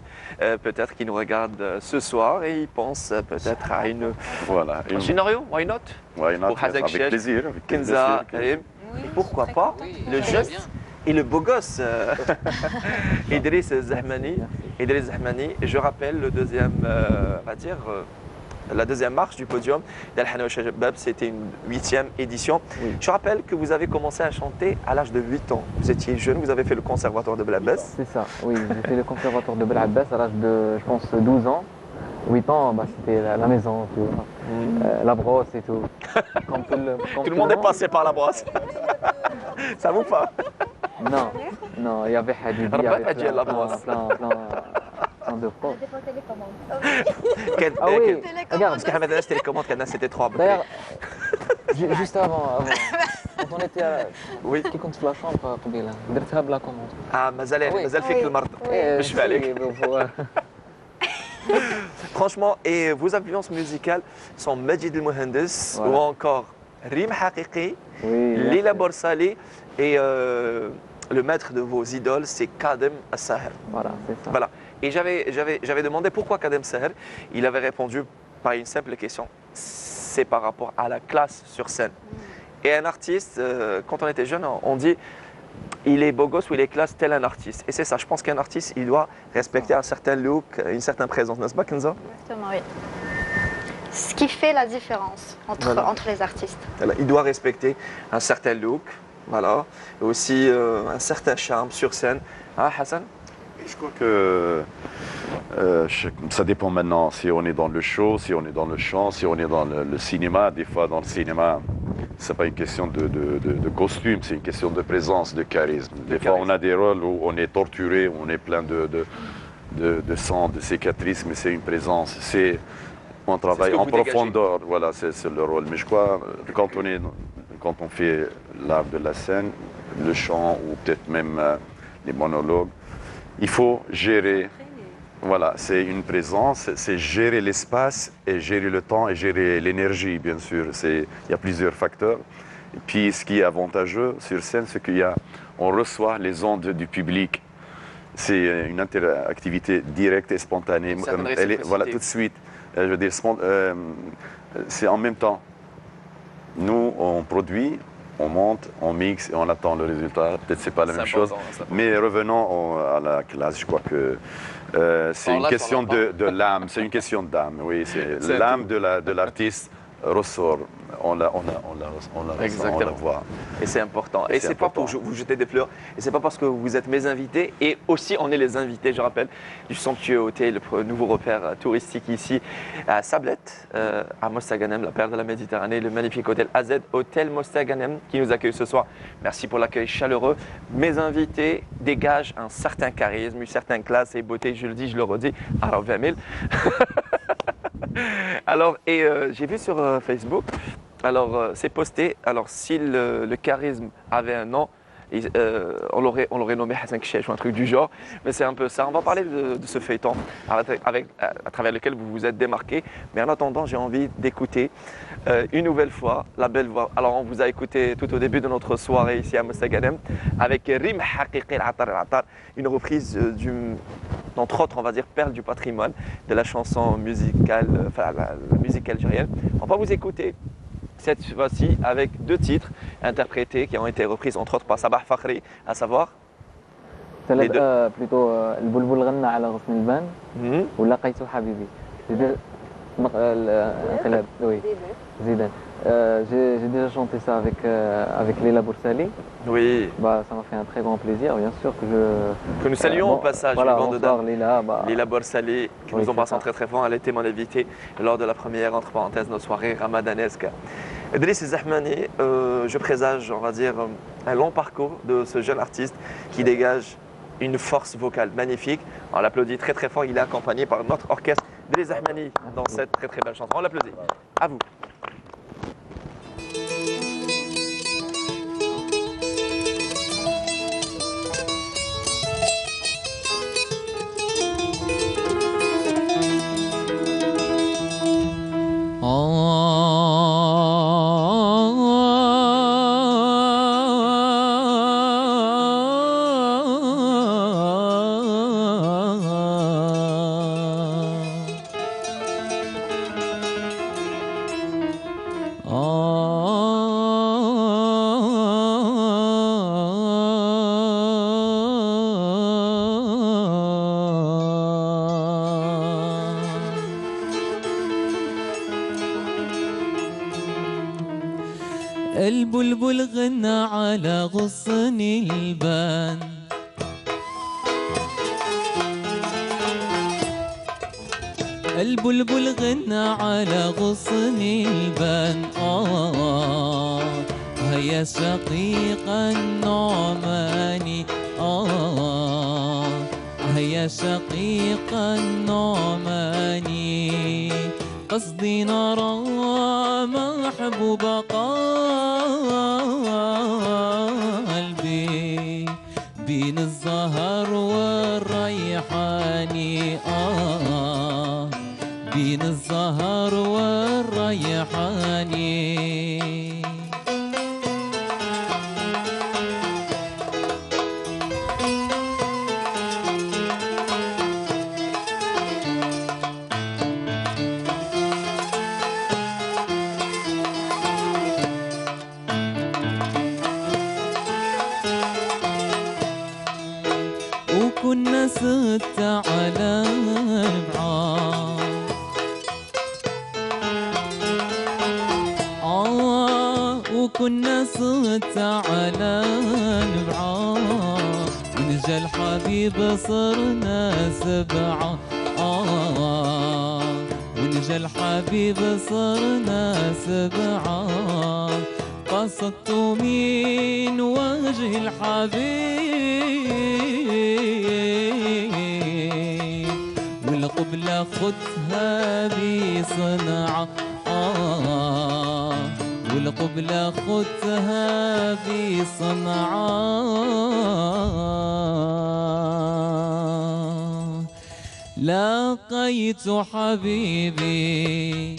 peut-être qui nous regardent ce soir et ils pensent peut-être à Voilà. un scénario, why not? Why not? Pour Hazek Avec Chech, plaisir. Avec Kenza, plaisir. et pourquoi pas le jeune et le beau gosse Idriss Zahmani. Idriss Zahmani, et je rappelle le deuxième, on va dire, la deuxième marche du podium d'Al-Hana Shabab, c'était une 8e édition. Oui. Je rappelle que vous avez commencé à chanter à l'âge de 8 ans. Vous étiez jeune, vous avez fait le conservatoire de Blabès. C'est ça, oui. J'ai fait le conservatoire de Belabbès à l'âge de, je pense, 12 ans. 8 ans, bah, c'était la maison, tu vois. La brosse et tout. Comme Tout le monde est passé par la brosse. Ça vous pas? Non, non, il y avait Hadidi, il y Rabat avait Hadji à la brosse. plein de potes. Ah oui, regarde, Parce que les télécommandes, c'était 3. d'ailleurs, juste avant, quand on était Oui. كي كنت في لا شامبر قبيله درتها بلا كوموند. مازال فيك المرض. مش بالك. Franchement, et vos influences musicales sont Majid El Mohandes Voilà. ou encore Rim Haqiqi, Oui, Lila Borsali et le maître de vos idoles, c'est Kadem As-Saher. voilà, c'est ça. Voilà. Et j'avais demandé pourquoi Kadem Saher. Il avait répondu par une simple question. C'est par rapport à la classe sur scène. Et un artiste, quand on était jeune, on dit il est beau gosse ou il est classe tel un artiste. Et c'est ça, je pense qu'un artiste, il doit respecter un certain look, une certaine présence, n'est-ce pas, Kenza? Exactement, oui. Ce qui fait la différence Voilà. entre les artistes. Voilà, il doit respecter un certain look, voilà, et aussi un certain charme sur scène. Ah, Hassan? Je crois que ça dépend maintenant si on est dans le show, si on est dans le chant, si on est dans le cinéma. Des fois, dans le cinéma, c'est pas une question de costume, c'est une question de présence, de charisme. Des fois, on a des rôles où on est torturé, où on est plein de sang, de cicatrices, mais c'est une présence. On travaille que en vous dégagez. profondeur, voilà, c'est le rôle. Mais je crois, quand on fait l'art de la scène, le chant ou peut-être même les monologues, il faut gérer, voilà, c'est une présence, c'est gérer l'espace et gérer le temps et gérer l'énergie, bien sûr. Il y a plusieurs facteurs. Et puis, ce qui est avantageux sur scène, c'est qu'on reçoit les ondes du public. C'est une interactivité directe et spontanée. Certaine Voilà, réciprocité. tout de suite. Je veux dire, c'est en même temps. Nous, on produit, on monte, on mixe et on attend le résultat. Peut-être c'est pas la même chose. Mais revenons à la classe, je crois que c'est On une lâche, question on lâche de l'âme. C'est une question d'âme, oui. C'est C'est l'âme de l'artiste ressort. On la ressent, on la Exactement. voit. Et c'est important. Et Et c'est c'est pas pour important. vous jeter des fleurs. Et c'est pas parce que vous êtes mes invités. Et aussi, on est les invités, je rappelle, du somptueux hôtel, le nouveau repère touristique ici à Sablette, à Mostaganem, la perle de la Méditerranée, le magnifique hôtel AZ, Hôtel Mostaganem, qui nous accueille ce soir. Merci pour l'accueil chaleureux. Mes invités dégagent un certain charisme, une certaine classe et beauté. Je le dis, je le redis. Alors, 20 000. Alors, et j'ai vu sur Facebook, alors c'est posté, alors si le charisme avait un nom, on l'aurait nommé Hassan Kchech ou un truc du genre, mais c'est un peu ça. On va parler de ce feuilleton à travers lequel vous vous êtes démarqué. Mais en attendant, j'ai envie d'écouter une nouvelle fois la belle voix. Alors, on vous a écouté tout au début de notre soirée ici à Mostaganem avec Rim Haqiqi Al-Attar Al-Attar, une reprise d'entre autres, on va dire, perle du patrimoine de la chanson musicale, enfin la musique algérienne. On va vous écouter cette fois-ci avec 2 titres interprétés qui ont été reprises entre autres par Sabah Fakhri, à savoir les deux. plutôt البلبل غنى على غصن البان ولقيت حبيبي. Oui, Zidane. J'ai déjà chanté ça avec Leila Boursali. Oui. Bah, ça m'a fait un très grand plaisir, bien sûr que nous saluons au passage. Voilà, une bande bonsoir Leila. Leila Boursali, qui nous embrassons très très fort. Elle était mon invitée lors de la première, entre parenthèses, notre soirée ramadanesque. Idriss Zahmani, je présage, on va dire, un long parcours de ce jeune artiste qui dégage une force vocale magnifique. On l'applaudit très très fort. Il est accompagné par notre orchestre Idriss Zahmani dans cette très très belle chanson. On l'applaudit. À vous. البلبل غنى على غصن البان البلبل غنى على غصن البان هيا شقيق النعماني هيا شقيق النعماني قصدي نرى محبوب قلبي بين الزهر والريحاني بين الزهر والريحاني وكنا ستة على البعاد وكنا ستة على البعاد ونجا الحبيب صرنا 7 ونجا الحبيب صرنا 7 قصدت من وجه الحبيب والقبلة خدها بصنعة والقبلة خدها بصنعة لقيت حبيبي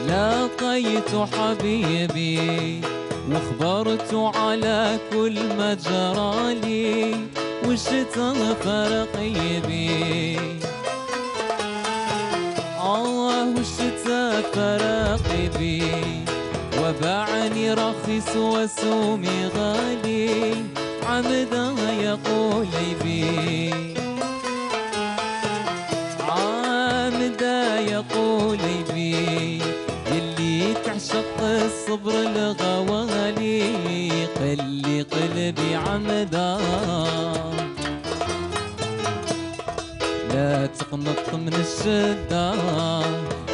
لقيت حبيبي واخبرت على كل ما جرالي وشتا فرقيبي وشتا فرقيبي وباعني رخيص وسومي غالي عمدا يقول بي عمدا يقول بي يلي تعشق الصبر الغوالي قلي قلبي عمدا لا تقنط من الشدة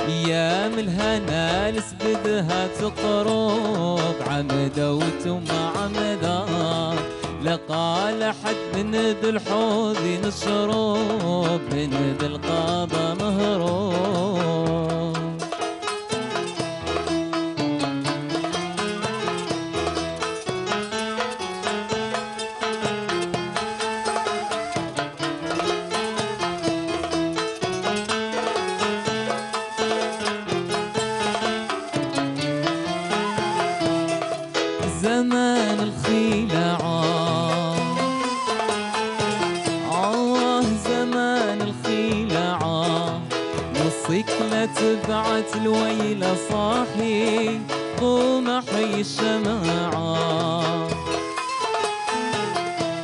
أيام الهنا لسبدها تقرب عمدا وتما عمدا لقال حد من ذي الحوض نشرب من ذي القاضى مهروب تبعت الويل صاحي قوم حي الشماعة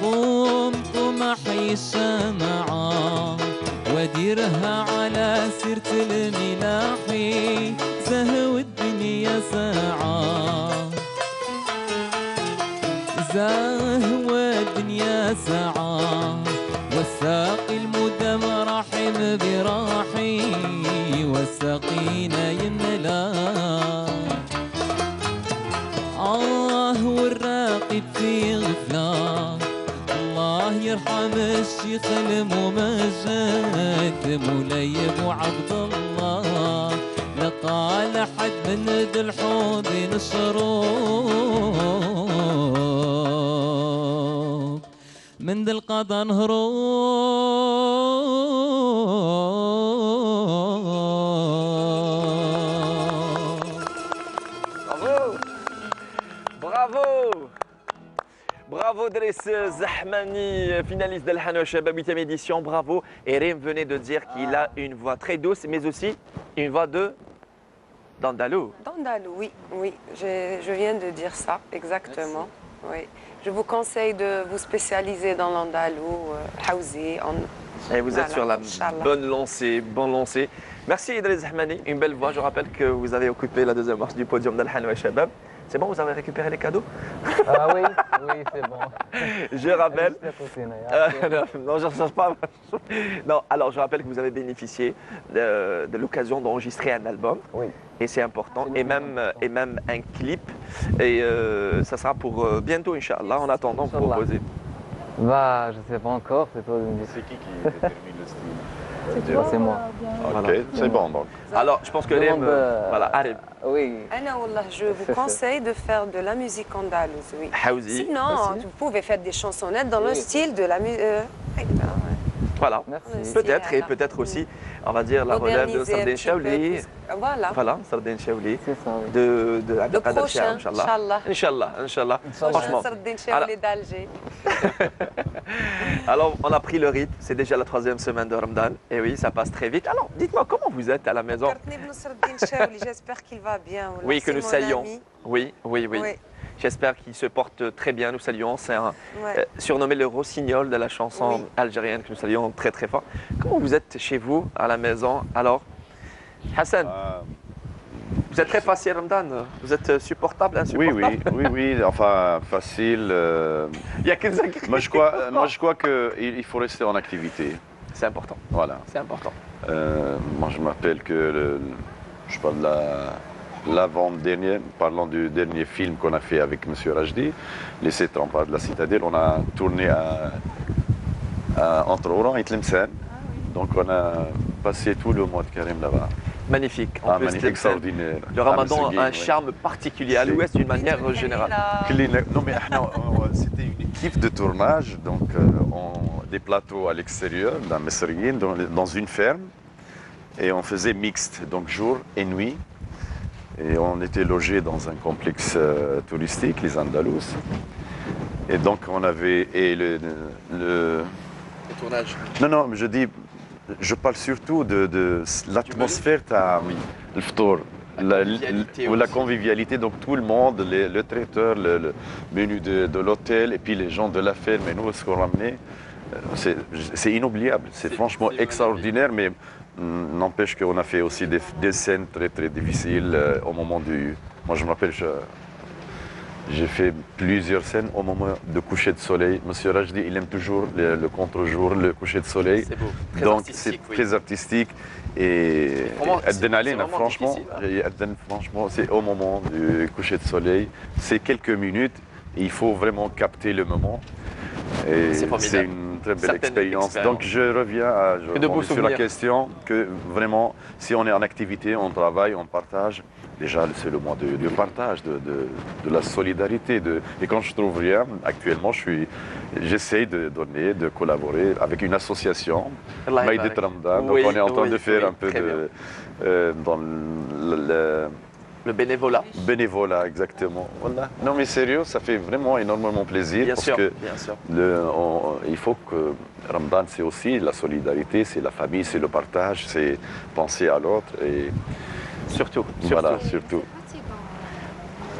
قوم حي الشماعة وديرها على سيرة الملاحي زهو الدنيا ساعة زهو الدنيا ساعة والساقي المدام رحم براحي والسقينا يملا والراقد في غفلة الله يرحم الشيخ الممجد مولاي ابو عبد الله لقال حد من ذي الحوض نشروب من ذي القضا Bravo Bravo Driss Zahmani, finaliste d'Al-Hanoua Shabab 8e édition, bravo. Et Rim venait de dire qu'il a une voix très douce, mais aussi une voix d'Andalou. D'Andalou, oui, oui, je viens de dire ça, exactement. Oui. Je vous conseille de vous spécialiser dans l'Andalou, Haouzi. Et vous êtes sur la Inch'Allah. bonne lancée, Merci Idriss Zahmani, une belle voix. Je rappelle que vous avez occupé la deuxième marche du podium d'Al-Hanoua Shabab. C'est bon, vous avez récupéré les cadeaux? Ah oui, oui, c'est bon. Je rappelle. Non, je ne cherche pas. Non, alors je rappelle que vous avez bénéficié de l'occasion d'enregistrer un album. Oui. Et c'est important. Et même un clip. Et ça sera pour bientôt, Inch'Allah. En attendant, vous Inch'Allah. proposez. Bah, je sais pas encore, c'est toi de me dire. C'est qui détermine le style? C'est moi. Ok, c'est bon donc. Alors, je pense que Demande, voilà, arrive. Oui. Anna, wallah, je vous conseille de faire de la musique andalouse, oui. Haouzi. Sinon, vous pouvez faire des chansonnettes dans le Oui. style de la musique. Voilà. Merci. Peut-être, et peut-être aussi, on va dire, la relève de Sardin Chaouli. Voilà. Voilà, Sardin Chaouli. C'est ça, oui. De Le Abdelkader Chia, prochain, Inch'Allah. Inch'Allah. Inch'Allah. Inch'Allah. Franchement. Sardin Chaouli d'Alger. Alors, on a pris le rythme. C'est déjà la 3e semaine de Ramadan. Et oui, ça passe très vite. Alors, dites-moi, comment vous êtes à la maison? J'espère qu'il va bien. Wallah, Oui, que c'est nous mon saluons. ami. Oui. Oui. J'espère qu'il se porte très bien. Nous saluons. C'est un Ouais. surnommé le rossignol de la chanson Oui. algérienne que nous saluons très très fort. Comment vous êtes chez vous, à la maison? Alors, Hassan, vous êtes très facile, Ramadan. Vous êtes supportable, Oui, insupportable? oui, enfin facile. Il y a que ça qui- Moi je crois qu'il faut rester en activité. C'est important. Voilà. C'est important. Moi je m'appelle je parle de l'avant-dernier, parlant du dernier film qu'on a fait avec M. Rajdi, Les 7 remparts de la Citadelle. On a tourné entre Oran et Tlemcen. Donc on a passé tout le mois de Carême là-bas. Magnifique. En plus, Magnifique, Tlemcen, extraordinaire. le Ramadan a un ouais. charme particulier à l'ouest d'une manière générale. Non mais c'était une équipe de tournage, donc des plateaux à l'extérieur, dans Messerien, dans une ferme, et on faisait mixte, donc jour et nuit, et on était logé dans un complexe touristique, les Andalous, et donc on avait le tournage. Non, je parle surtout de l'atmosphère, le ftour, la convivialité, donc tout le monde, le traiteur, le menu de l'hôtel, et puis les gens de la ferme, et nous, ce qu'on ramenait, c'est inoubliable, c'est franchement extraordinaire, mais n'empêche qu'on a fait aussi des scènes très très difficiles au moment du... Moi je me rappelle, j'ai fait plusieurs scènes au moment de coucher de soleil. Monsieur Rajdi, il aime toujours le contre-jour, le coucher de soleil. C'est beau. Très Donc artistique, c'est oui. très artistique. Et Vraiment, c'est Adrenalina, vraiment franchement, difficile, franchement, c'est au moment du coucher de soleil. C'est quelques minutes. Et il faut vraiment capter le moment. Et C'est formidable. c'est une très belle Certaines expérience. expériences. Donc je reviens Que de beaux sur la souvenirs. question que vraiment, si on est en activité, on travaille, on partage. Déjà, c'est le mois de partage, de la solidarité. Et quand je trouve rien, actuellement, j'essaye de donner, de collaborer avec une association, Allah Maïdet Barak. Ramadan. Donc Oui, on est en train oui, de faire oui, un peu très dans le bénévolat. Bénévolat, exactement. Voilà. Non, mais sérieux, ça fait vraiment énormément plaisir. Bien parce sûr, que bien sûr. il faut que Ramadan, c'est aussi la solidarité, c'est la famille, c'est le partage, c'est penser à l'autre. Et Surtout. voilà, surtout.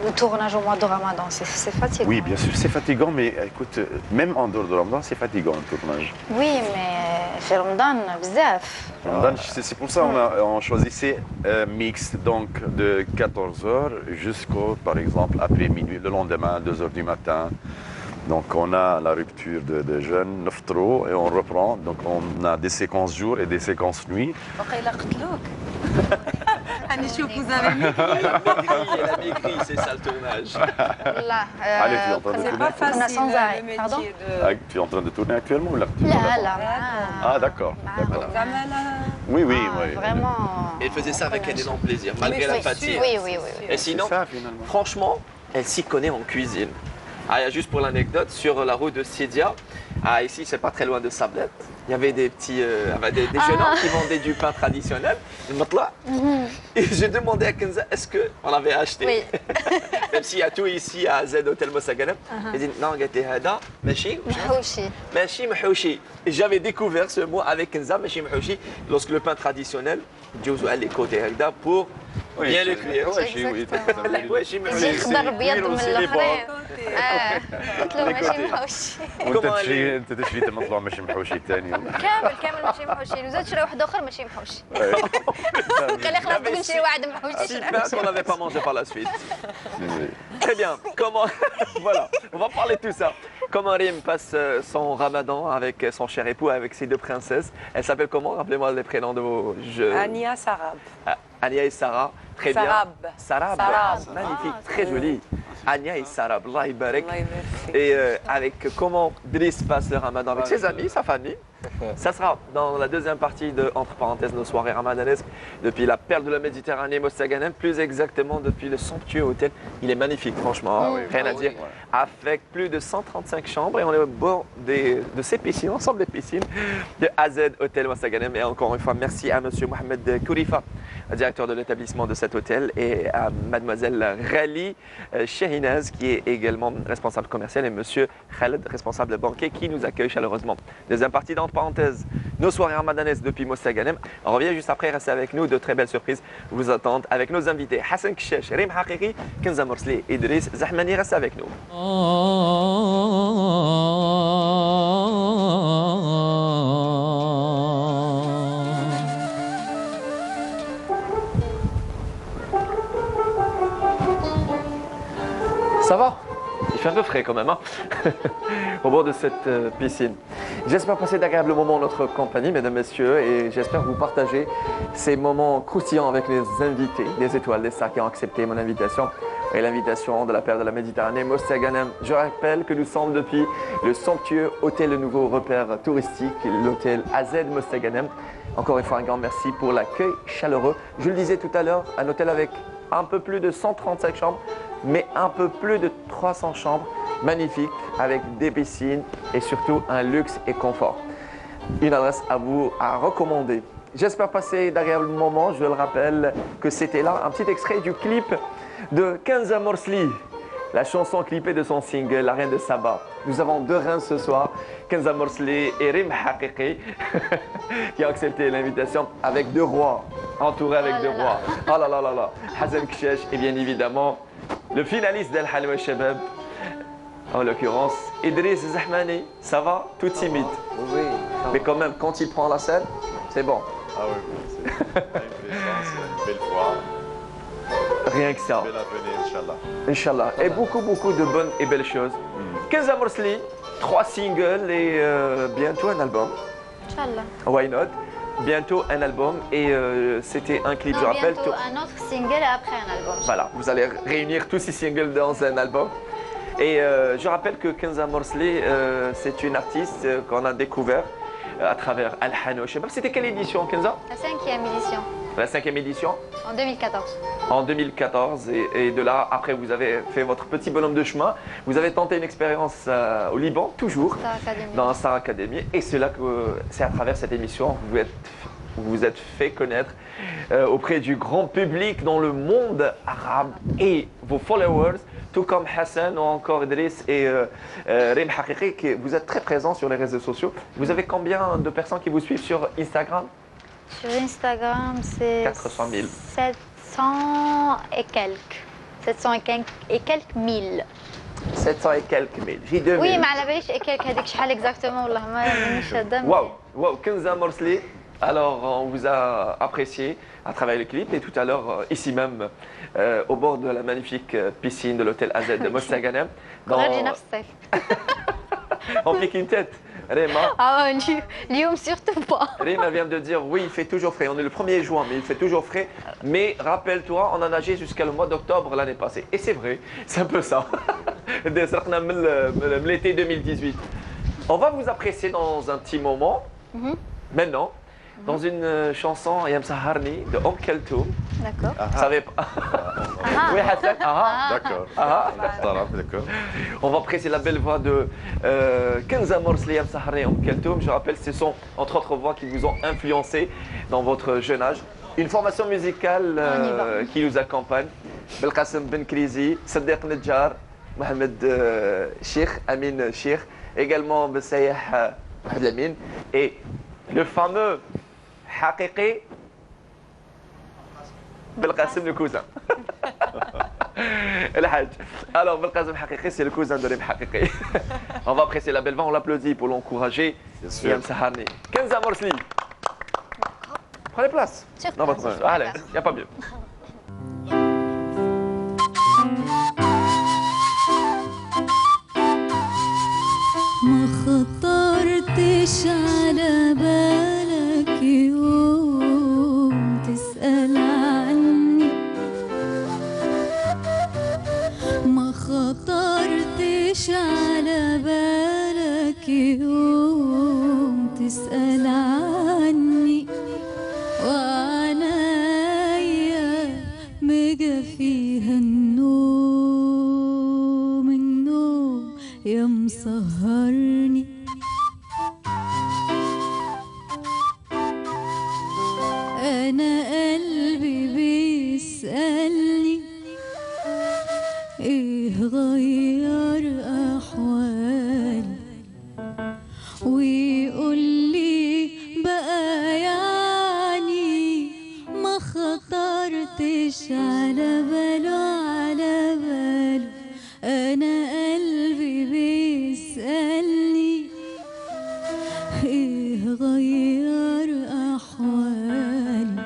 Le tournage au mois de Ramadan, c'est fatigant. Oui, bien sûr, c'est fatigant, mais écoute, même en dehors de Ramadan, c'est fatigant le tournage. Oui, mais في رمضان بزاف. Ramadan, c'est pour ça on choisissait un mix donc de 14h jusqu'au, par exemple, après minuit, le lendemain, 2h du matin. Donc on a la rupture de jeûne, 9 trop, et on reprend. Donc on a des séquences jour et des séquences nuit. وقيلا قتلوك. أنا شوف vous avez mis. Elle a maigri, c'est ça le tournage. لا Allez, tu es en train de C'est tourner pas facile, On a sans arrêt. le métier Pardon de... Tu es en train de tourner actuellement ou là لا لا Ah d'accord. d'accord. Oui, oui, oui. Vraiment. Elle faisait ça avec un énorme plaisir, malgré la fatigue. Oui, oui, oui. Et C'est sinon, ça finalement. franchement, elle s'y connaît en cuisine. Ah, juste pour l'anecdote, sur la route de Sidia, ici, c'est pas très loin de Sablette, il y avait des petits, des jeunes hommes qui vendaient du pain traditionnel, le matla. Et j'ai demandé à Kenza, est-ce qu'on avait acheté? Oui. Même s'il y a tout ici à Z Hotel Mossaganem. Elle dit, non, gâté hada, machi, محوشي. machi mahouchi. Et j'avais découvert ce mot avec Kenza, machi mahouchi, lorsque le pain traditionnel, Djouzou a les côtés hada pour bien le cuire. Oui, Machi mahouchi. يجي خضر بيض من الاخرين. قلت له ماشي côtés. محوشي. وانت Comment تشري انت تشري المطلوع ماشي محوشي ثاني. كامل ماشي محوشي، وزاد شري واحد اخر ماشي محوشي. قال لي خلاص بقول نشري واحد محوشي. Si pain qu'on n'avait pas mangé par la suite. Très bien. Comment voilà, on va parler de tout ça. Comment Rim passe son Ramadan avec son cher époux, avec ses deux princesses. Elle s'appelle comment? Rappelez-moi les prénoms de vos jeux. Ania Sarab. Ania et Sarah. Très Sarab. bien. Sarab. Sarab. Magnifique, très joli. Ania et Sarab. Allah Ibarek. Allah يبارك. Et avec comment Driss passe le Ramadan avec ses amis, sa famille. Ça sera dans la deuxième partie de, entre parenthèses, nos soirées ramadanesques, depuis la perle de la Méditerranée, Mossaganem, plus exactement depuis le somptueux hôtel. Il est magnifique, franchement, rien à dire. Avec plus de 135 chambres et on est au bord de ces piscines, ensemble des piscines de AZ Hôtel Mossaganem. Et encore une fois, merci à monsieur Mohamed Kourifa, directeur de l'établissement de cet hôtel, et à mademoiselle Rally Chehinaz, qui est également responsable commercial, et monsieur Khaled, responsable banquier, qui nous accueille chaleureusement. Deuxième partie, entre parenthèses, nos soirées ramadanesques depuis Mossaganem. On revient juste après, restez avec nous, de très belles surprises vous attendent avec nos invités Hassan Kishesh, Rim Haqiqi, Kenza Morsli, Idriss Zahmani. Restez avec nous. Ça va? Il fait un peu frais quand même, hein au bord de cette piscine. J'espère passer d'agréables moments en notre compagnie, mesdames, messieurs, et j'espère vous partager ces moments croustillants avec les invités des étoiles des stars qui ont accepté mon invitation et l'invitation de la perle de la Méditerranée, Mossaganem. Je rappelle que nous sommes depuis le somptueux hôtel, le nouveau repère touristique, l'hôtel AZ Mossaganem. Encore une fois, un grand merci pour l'accueil chaleureux. Je le disais tout à l'heure, un hôtel avec un peu plus de 135 chambres, mais un peu plus de 300 chambres, magnifiques, avec des piscines et surtout un luxe et confort. Une adresse à vous à recommander. J'espère passer d'agréables moments. Je le rappelle que c'était là un petit extrait du clip de Kenza Morsli, la chanson clippée de son single La Reine de Saba. Nous avons deux reines ce soir, Kenza Morsli et Rim Haqiqi, qui ont accepté l'invitation avec deux rois, entourés avec deux rois. Oh là là là là, Hassan Kishesh et bien évidemment le finaliste d'Al Halwa Shabab, en l'occurrence Idriss Zahmani. Ça va? Tout timide. Oui. Mais quand même, quand il prend la scène, c'est bon. Ah oui, c'est une belle fois, Rien que ça. belle avenir, Inch'Allah. Inch'Allah. Et beaucoup de bonnes et belles choses. Kenza Morsli, 3 singles et bientôt un album. Inch'Allah. Why not? Bientôt un album et c'était un clip, je Non, rappelle. bientôt un autre single et après un album. Voilà, vous allez réunir tous ces singles dans un album. Et je rappelle que Kenza Morsli, c'est une artiste qu'on a découvert à travers Al Halwa Shabab. C'était quelle édition, Kenza? La 5e édition, La 5e édition en 2014. en 2014. Et de là, après, vous avez fait votre petit bonhomme de chemin. Vous avez tenté une expérience au Liban, toujours, Star Academy. dans Star Academy. Et c'est là que c'est à travers cette émission que vous êtes vous vous êtes fait connaître auprès du grand public dans le monde arabe et vos followers, tout comme Hassan ou encore Idriss et Reem Haqiqi, vous êtes très présents sur les réseaux sociaux. Vous avez combien de personnes qui vous suivent sur Instagram? Sur Instagram, c'est 400 000. 700 et quelques. 700 et quelques mille. 700 et quelques mille. J'ai 2000. Oui, mais على باليش et quelques هذيك شحال exactement والله ما مانيش شاده. Waouh, Kenza Morsli. Alors, on vous a apprécié à travers le clip et tout à l'heure, ici même, au bord de la magnifique piscine de l'hôtel AZ de Mostaganem. On pique une tête. Réma. Ah, اليوم surtout pas. Réma vient de dire oui, il fait toujours frais. On est le 1er juin, mais il fait toujours frais. Mais rappelle-toi, on a nagé jusqu'à le mois d'octobre l'année passée. Et c'est vrai, c'est un peu ça. L'été 2018. On va vous apprécier dans un petit moment. Maintenant, dans une chanson Ayam Saharni de Keltoum. D'accord. Vous savez pas. Oui, Hassan. D'accord. D'accord. On va apprécier la belle voix de Kenza Morsli, Ayam Saharni, Keltoum. Je rappelle, ce sont entre autres voix qui vous ont influencé dans votre jeune âge. Une formation musicale qui nous accompagne. Belkacem Ben Krizi, Saddeq Nedjar, Mohamed Sheikh, Amin Sheikh, également Bessayah Mohamed Amin et le fameux Haqiqi Belkacem le cousin. El Hajj. Alors Belkacem Haqiqi, c'est le cousin de Reem Haqiqi. On va apprécier la belle voix, on l'applaudit pour l'encourager. Ayam Saharni. Kenza Morsli. Prenez place. Non, allez, il n'y a pas mieux. ما خطرتش على بالك يوم تسأل عني ما خطرتش على بالك يوم تسأل عني وعنايا مجا فيها النوم يا مسهرني أنا قلبي بيسألني إيه غير أحوالي ويقولي بقى يعني ما خطرتش على باله أنا قلبي بيسألني إيه غير أحوالي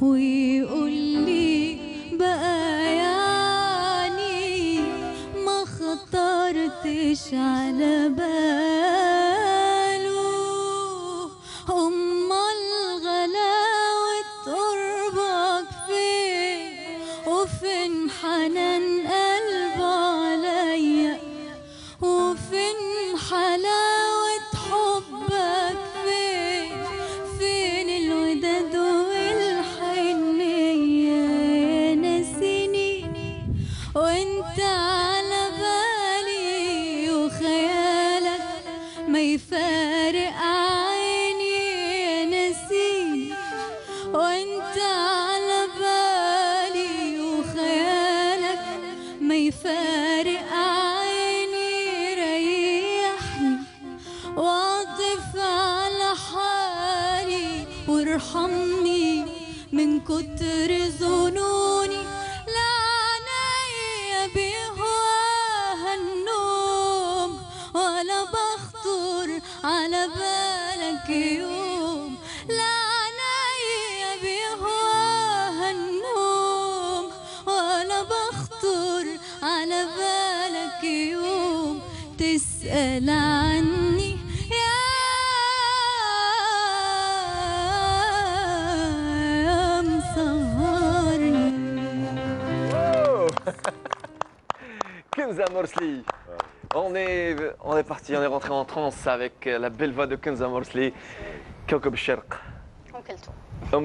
ويقولي بقى يعني ما خطرتش على باله أمال غلاوة قربك فين وفين حنان قلبه عليا وفين حلاوة حبك فين الوداد والحنية يا ناسيني وانت على بالي وخيالك ما يفارق عيني يا ناسيني وانت على بالي وخيالك ما يفارق عيني ريحني واعطف على حالي وارحمني من كتر ظنوني لا عنايا بهواها النوم ولا بخطر على بالك يوم لا عنايا بهواها النوم ولا بخطر على بالك يوم تسأل عني يا مسهرني. Kenza Morsli. On est parti, on est rentré en transe avec la belle voix de Kenza Morsli. Kawkab al-Sharq.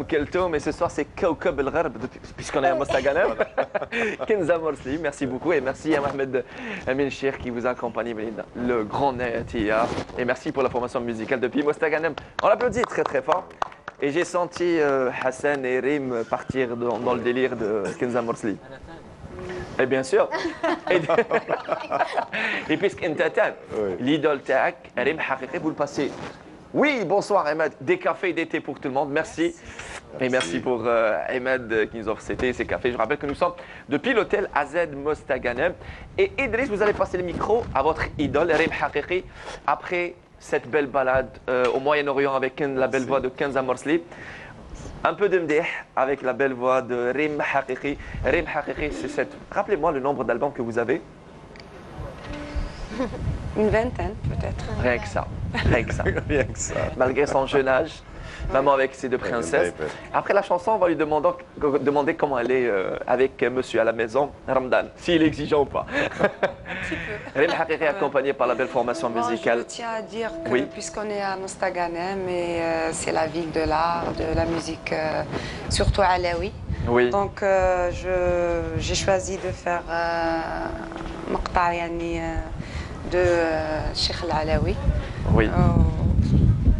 Keltoum, et ce soir c'est Kawkab al-Gharb, puisqu'on est à Mostaganem. Kenza Morsli, merci beaucoup et merci à Mohamed Amin Sheikh qui vous a accompagné, le grand Nayatia. Et merci pour la formation musicale depuis Mostaganem. On l'applaudit très très fort. Et j'ai senti Hassan et Rim partir dans le délire de Kenza Morsli. Et bien sûr. Et puisque l'idole tac, Rim Haqiqi, vous le passez. Oui, bonsoir Ahmed. Des cafés d'été pour tout le monde. Merci. Et merci pour Ahmed qui nous offre ces cafés. Je rappelle que nous sommes depuis l'hôtel AZ Mostaganem. Et Idriss, vous allez passer le micro à votre idole, Rim Haqiqi, après cette belle balade au Moyen-Orient avec la belle voix de Kenza Morsli. Un peu de mdih avec la belle voix de Rim Haqiqi. Rim Haqiqi, c'est cette... Rappelez-moi le nombre d'albums que vous avez. Une vingtaine, peut-être. Rien que ça. Rien que ça. Rien que ça. Malgré son jeune âge, maman avec ses deux princesses. Après la chanson, on va lui demander comment elle est avec monsieur à la maison, Ramadan, s'il est exigeant ou pas. Rim Haqiqi accompagné par la belle formation musicale. Je tiens à dire que oui. Puisqu'on est à Mostaganem, c'est la ville de l'art, de la musique, surtout alaoui. Oui. Donc j'ai choisi de faire مقطع يعني de Cheikh Al-Alaoui. Oui.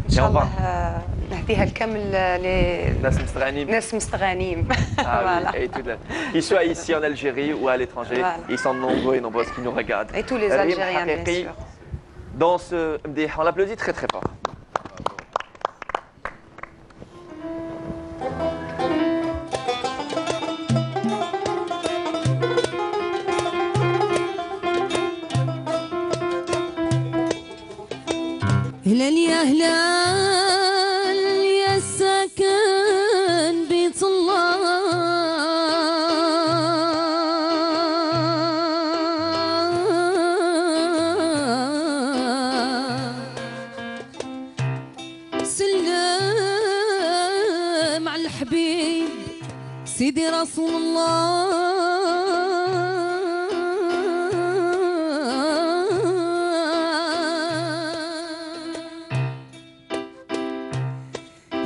إن شاء الله نهديها الكامل ناس مستغانيم. ناس مستغانيم. Voilà. Qu'ils soient ici en Algérie ou à l'étranger, voilà. Ils sont nombreux et nombreuses qui nous regardent. Et tous les Algériens, bien sûr. Dans ce MDH, on l'applaudit très très fort. هلال يا هلال يا ساكن بيت الله سلم على الحبيب سيدي رسول الله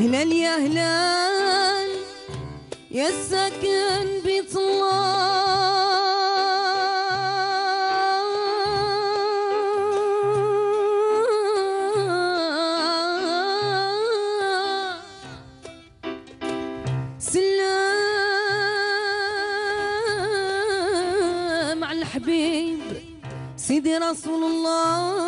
هلال يا هلال يا ساكن بيت الله سلام على الحبيب سيدي رسول الله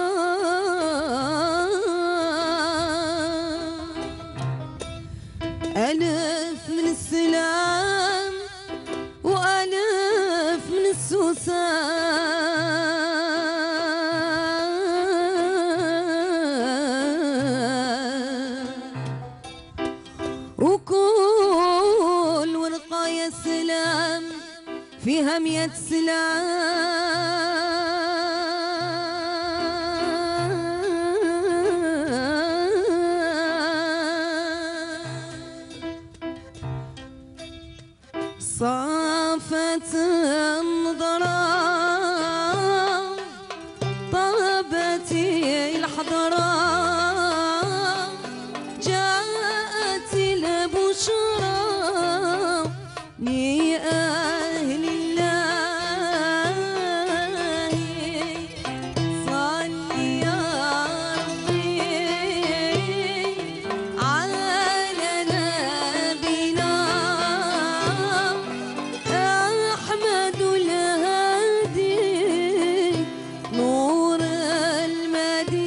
ألف من السلام وألف من السوسان وكل ورقة يا سلام فيها 100 صافت النظرة طابت الحضرة جاءت البشرى لأهل الله صل يا ربي على نبينا أحمد الهادي نور المدينة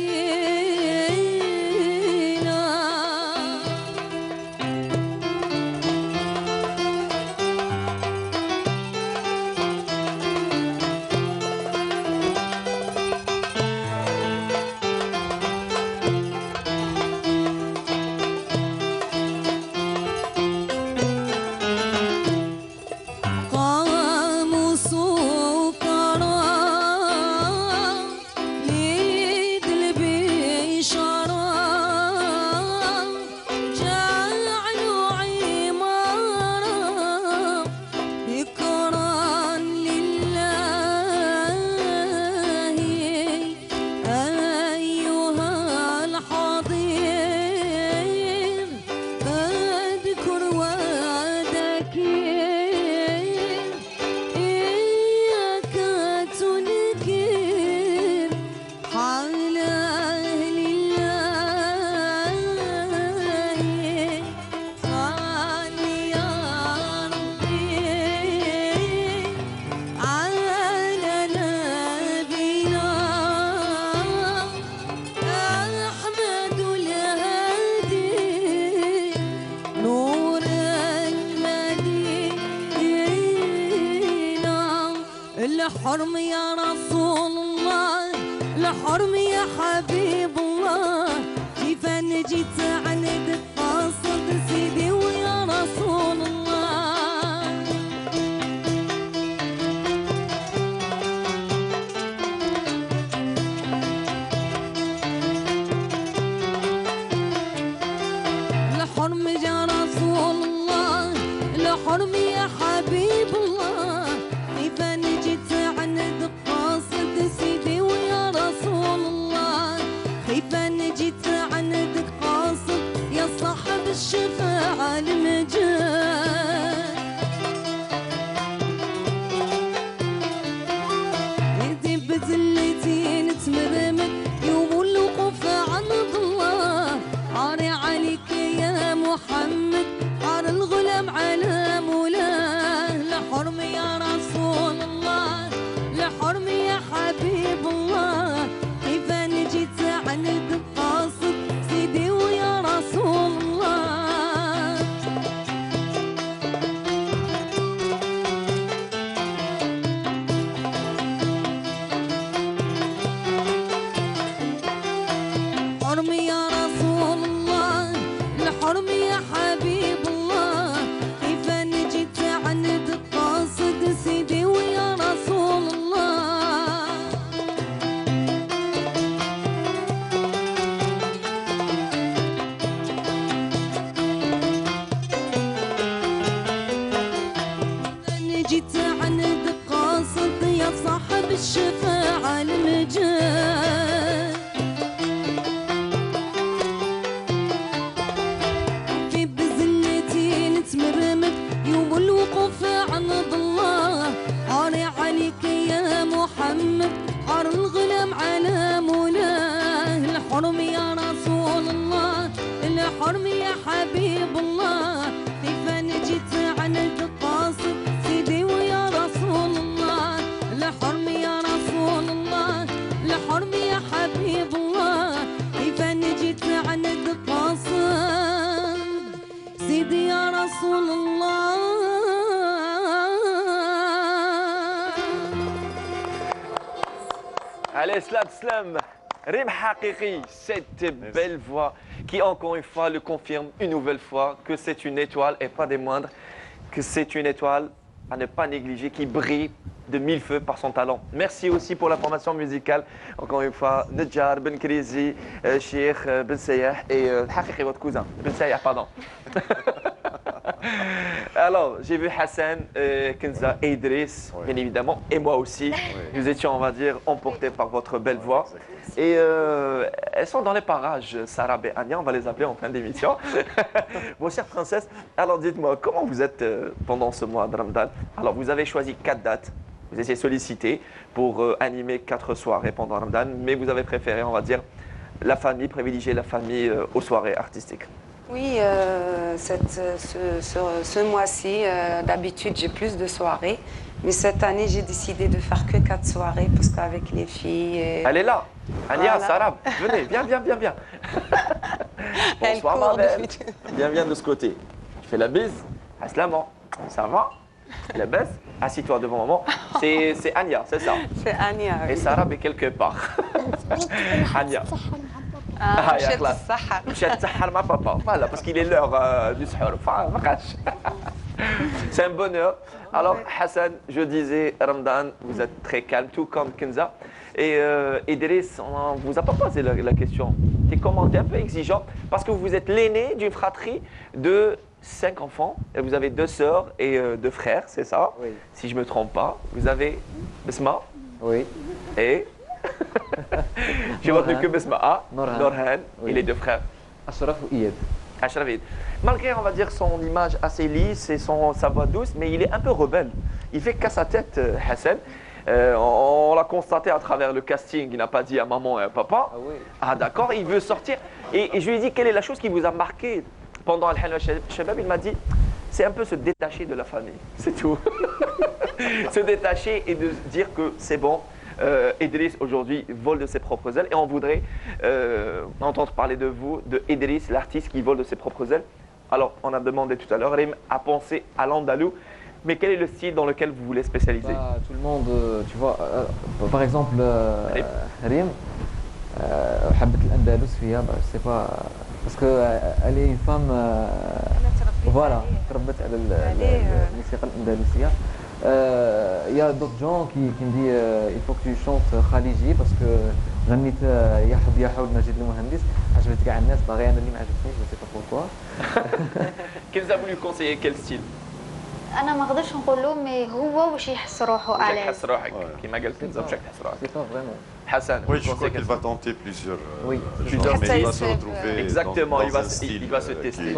الحرم يا رسول الله الحرم يا حبيب الله كيف جيت عندك قاصد سيدي ويا رسول الله الحرم يا رسول الله الحرم يا حبيب الله كيف جيت عندك قاصد سيدي ويا رسول الله كيف جيت عندك قاصد يا صاحب الشفاعة المجال انتي بزلتين تمرمك يوم الوقوف عند الله عاري عليك يا محمد عار الغلام على مولاه لحرم يا رسول الله لحرم يا حبيب الله كيف جيت عند القاصد سيدي ويا رسول الله حرم يا رسول الله الحرم يا حبيب الله كيف جيت عند القاصد سيدي ويا رسول الله أنا جيت عند القاصد يا صاحب الشفاعة المجال في بزنتي نتمرمد يوم الوقوف عند الله عاري عليك يا محمد عار الغلام على مولاه الحرم يا رسول الله الحرم يا حبيب الله كيف جيت عند القاصد سيدي ويا رسول الله الحرم يا رسول الله الحرم يا حبيب الله كيف جيت عند القاصد سيدي يا رسول الله Allez, slam. Rime Haqiqi, cette belle voix qui encore une fois le confirme une nouvelle fois que c'est une étoile et pas des moindres, que c'est une étoile à ne pas négliger qui brille de mille feux par son talent. Merci aussi pour la formation musicale. Encore une fois, Nedjar, Ben Krizi, Sheikh, Ben Sayah et Haqiqi, votre cousin. Ben Sayah, pardon. Alors, j'ai vu Hassan, Kenza et Idriss, bien évidemment, et moi aussi. Nous étions, on va dire, emportés par votre belle voix. Et elles sont dans les parages, Sarab et Anya, on va les appeler en fin d'émission. Vos chères princesses, alors dites-moi, comment vous êtes pendant ce mois de Ramadan? Alors, vous avez choisi 4 dates. Vous étiez sollicité pour animer 4 soirées pendant Ramadan, mais vous avez préféré, on va dire, la famille, privilégier la famille aux soirées artistiques. Oui, ce mois-ci, d'habitude, j'ai plus de soirées. Mais cette année, j'ai décidé de faire que 4 soirées parce qu'avec les filles... Elle est là. Ania, Voilà. Sarab, venez, viens. Elle Bonsoir, court ma belle. depuis- Viens de ce côté. Tu fais la bise. Aslaman, ça va? La baisse. Assis-toi devant maman. C'est Ania, c'est ça. C'est Ania. Et Sarab est quelque part. Ania. Ah, يا مشيت خلاص. الصحة. مشات تسحر مع papa. Voilà, parce qu'il est l'heure du sahur. Enfin, ما قعدش. C'est un bonheur. Alors, Hassan, je disais, Ramadan, vous êtes très calme, tout comme Kenza. Et Idriss, on ne vous a pas posé la question. T'es comment? T'es un peu exigeant parce que vous êtes l'aîné d'une fratrie de 5 enfants. Et vous avez 2 sœurs et 2 frères, c'est ça? Oui. Si je ne me trompe pas. Vous avez Besma Oui. et... J'ai retenu que Besma, Norhan. Norhan Oui. et les 2 frères. Ashraf ou Iyad. Ashravid. Malgré, on va dire, son image assez lisse et sa voix douce, mais il est un peu rebelle. Il fait qu'à sa tête, Hassan. On l'a constaté à travers le casting, il n'a pas dit à maman et à papa. Ah oui. Ah d'accord, il veut sortir. Et je lui ai dit, quelle est la chose qui vous a marqué pendant Al-Halwa Shabab? Il m'a dit, c'est un peu se détacher de la famille, c'est tout. Se détacher et de dire que c'est bon. Idriss aujourd'hui vole de ses propres ailes et on voudrait entendre parler de vous, de Idriss, l'artiste qui vole de ses propres ailes. Alors, on a demandé tout à l'heure, Rim a pensé à l'Andalou, Mais quel est le style dans lequel vous voulez spécialiser? Tout le monde, tu vois, par exemple, Rym, حبت الأندلس فيها, je sais pas, parce qu'elle est une femme, voilà, تربت على الموسيقى الأندلسية. Il y a d'autres gens qui me disent il faut que tu chantes خليجي parce que غنيت يا حب يا حول مجيد المهندس عجبت كاع الناس باغي انا اللي ما عجبتنيش je sais pas pourquoi. Quels a voulu conseiller quel style? انا ما اقدرش نقول له مي هو واش يحس روحه وجهك عليه. تحس روحك كما قال كنزة وجهك تحس روحك. C'est pas vraiment. Hassan, Oui, vous je pensez crois qu'il quel va tenter plusieurs Oui, genres, mais il va se Essaye, retrouver Exactement, dans il va un se- style il va se tester.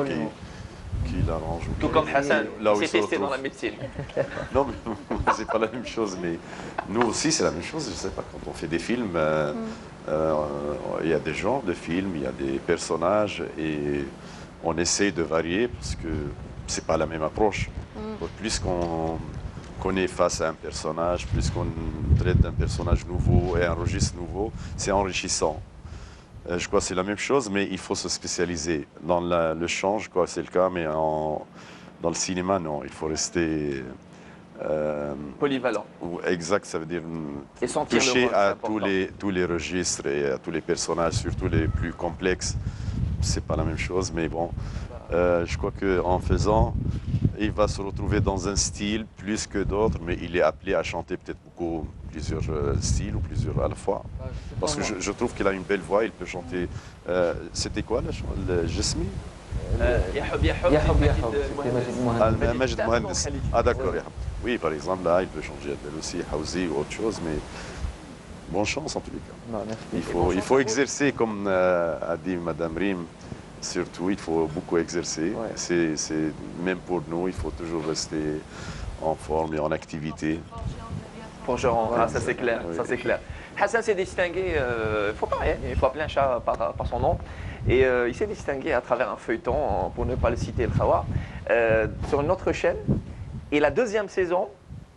qui l'arrange. ou Tout qui- comme Hassan, là où il il s'est se testé dans retrouve. la médecine. Non, mais c'est pas la même chose. Mais nous aussi, c'est la même chose. Je sais pas, quand on fait des films, il y a des genres de films, il y a des personnages, et on essaye de varier parce que c'est pas la même approche. Plus qu'on est face à un personnage, plus qu'on traite d'un personnage nouveau et un registre nouveau, c'est enrichissant. Je crois que c'est la même chose, mais il faut se spécialiser. Dans le chant, je crois que c'est le cas, mais dans le cinéma, non. Il faut rester... Polyvalent. Exact, ça veut dire Et sentir le toucher rôle, c'est à important. tous les registres et à tous les personnages, surtout les plus complexes. C'est pas la même chose, mais bon, je crois qu'en faisant, il va se retrouver dans un style plus que d'autres, mais il est appelé à chanter peut-être plusieurs styles ou plusieurs à la fois. Parce que je trouve qu'il a une belle voix, il peut chanter. C'était quoi le Jasmine? يا حب يا حب يا حب يا مجيد حب المهندس. مجيد المهندس. Majid Mohandes. Ah d'accord. Oui, par exemple, là, il peut changer Adel aussi, Houzi ou autre chose, mais bonne chance en tous les cas. Non, merci. Il faut exercer, comme a dit Madame Rym, surtout, il faut beaucoup exercer. Ouais. C'est même pour nous, il faut toujours rester en forme et en activité. Forgeron, Voilà, ça c'est clair, oui. ça c'est clair. Hassan s'est distingué, faut pas rien, il faut appeler un chat par son nom. Et il s'est distingué à travers un feuilleton, pour ne pas le citer, le Khawa, sur une autre chaîne. Et la deuxième saison,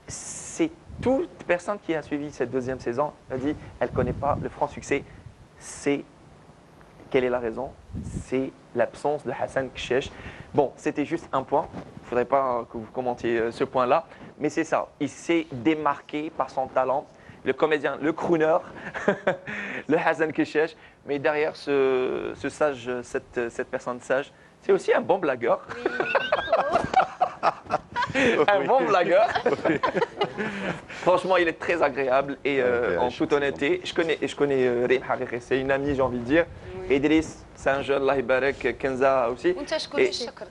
c'est toute personne qui a suivi cette deuxième saison a dit, elle ne connaît pas le franc succès. C'est quelle est la raison? C'est l'absence de Hassan Kshesh. Bon, c'était juste un point. Il ne faudrait pas que vous commentiez ce point-là. Mais c'est ça. Il s'est démarqué par son talent. Le comédien, le crooner, le Hassan Kshesh. Mais derrière ce sage, cette personne sage, c'est aussi un bon blagueur. Un bon blagueur. Franchement, il est très agréable et en toute honnêteté, je connais Rym Hariri, c'est une amie, j'ai envie de dire. Idriss, c'est un jeune, Allah Ibarak, Kenza aussi. وانت شكون اللي شكرك؟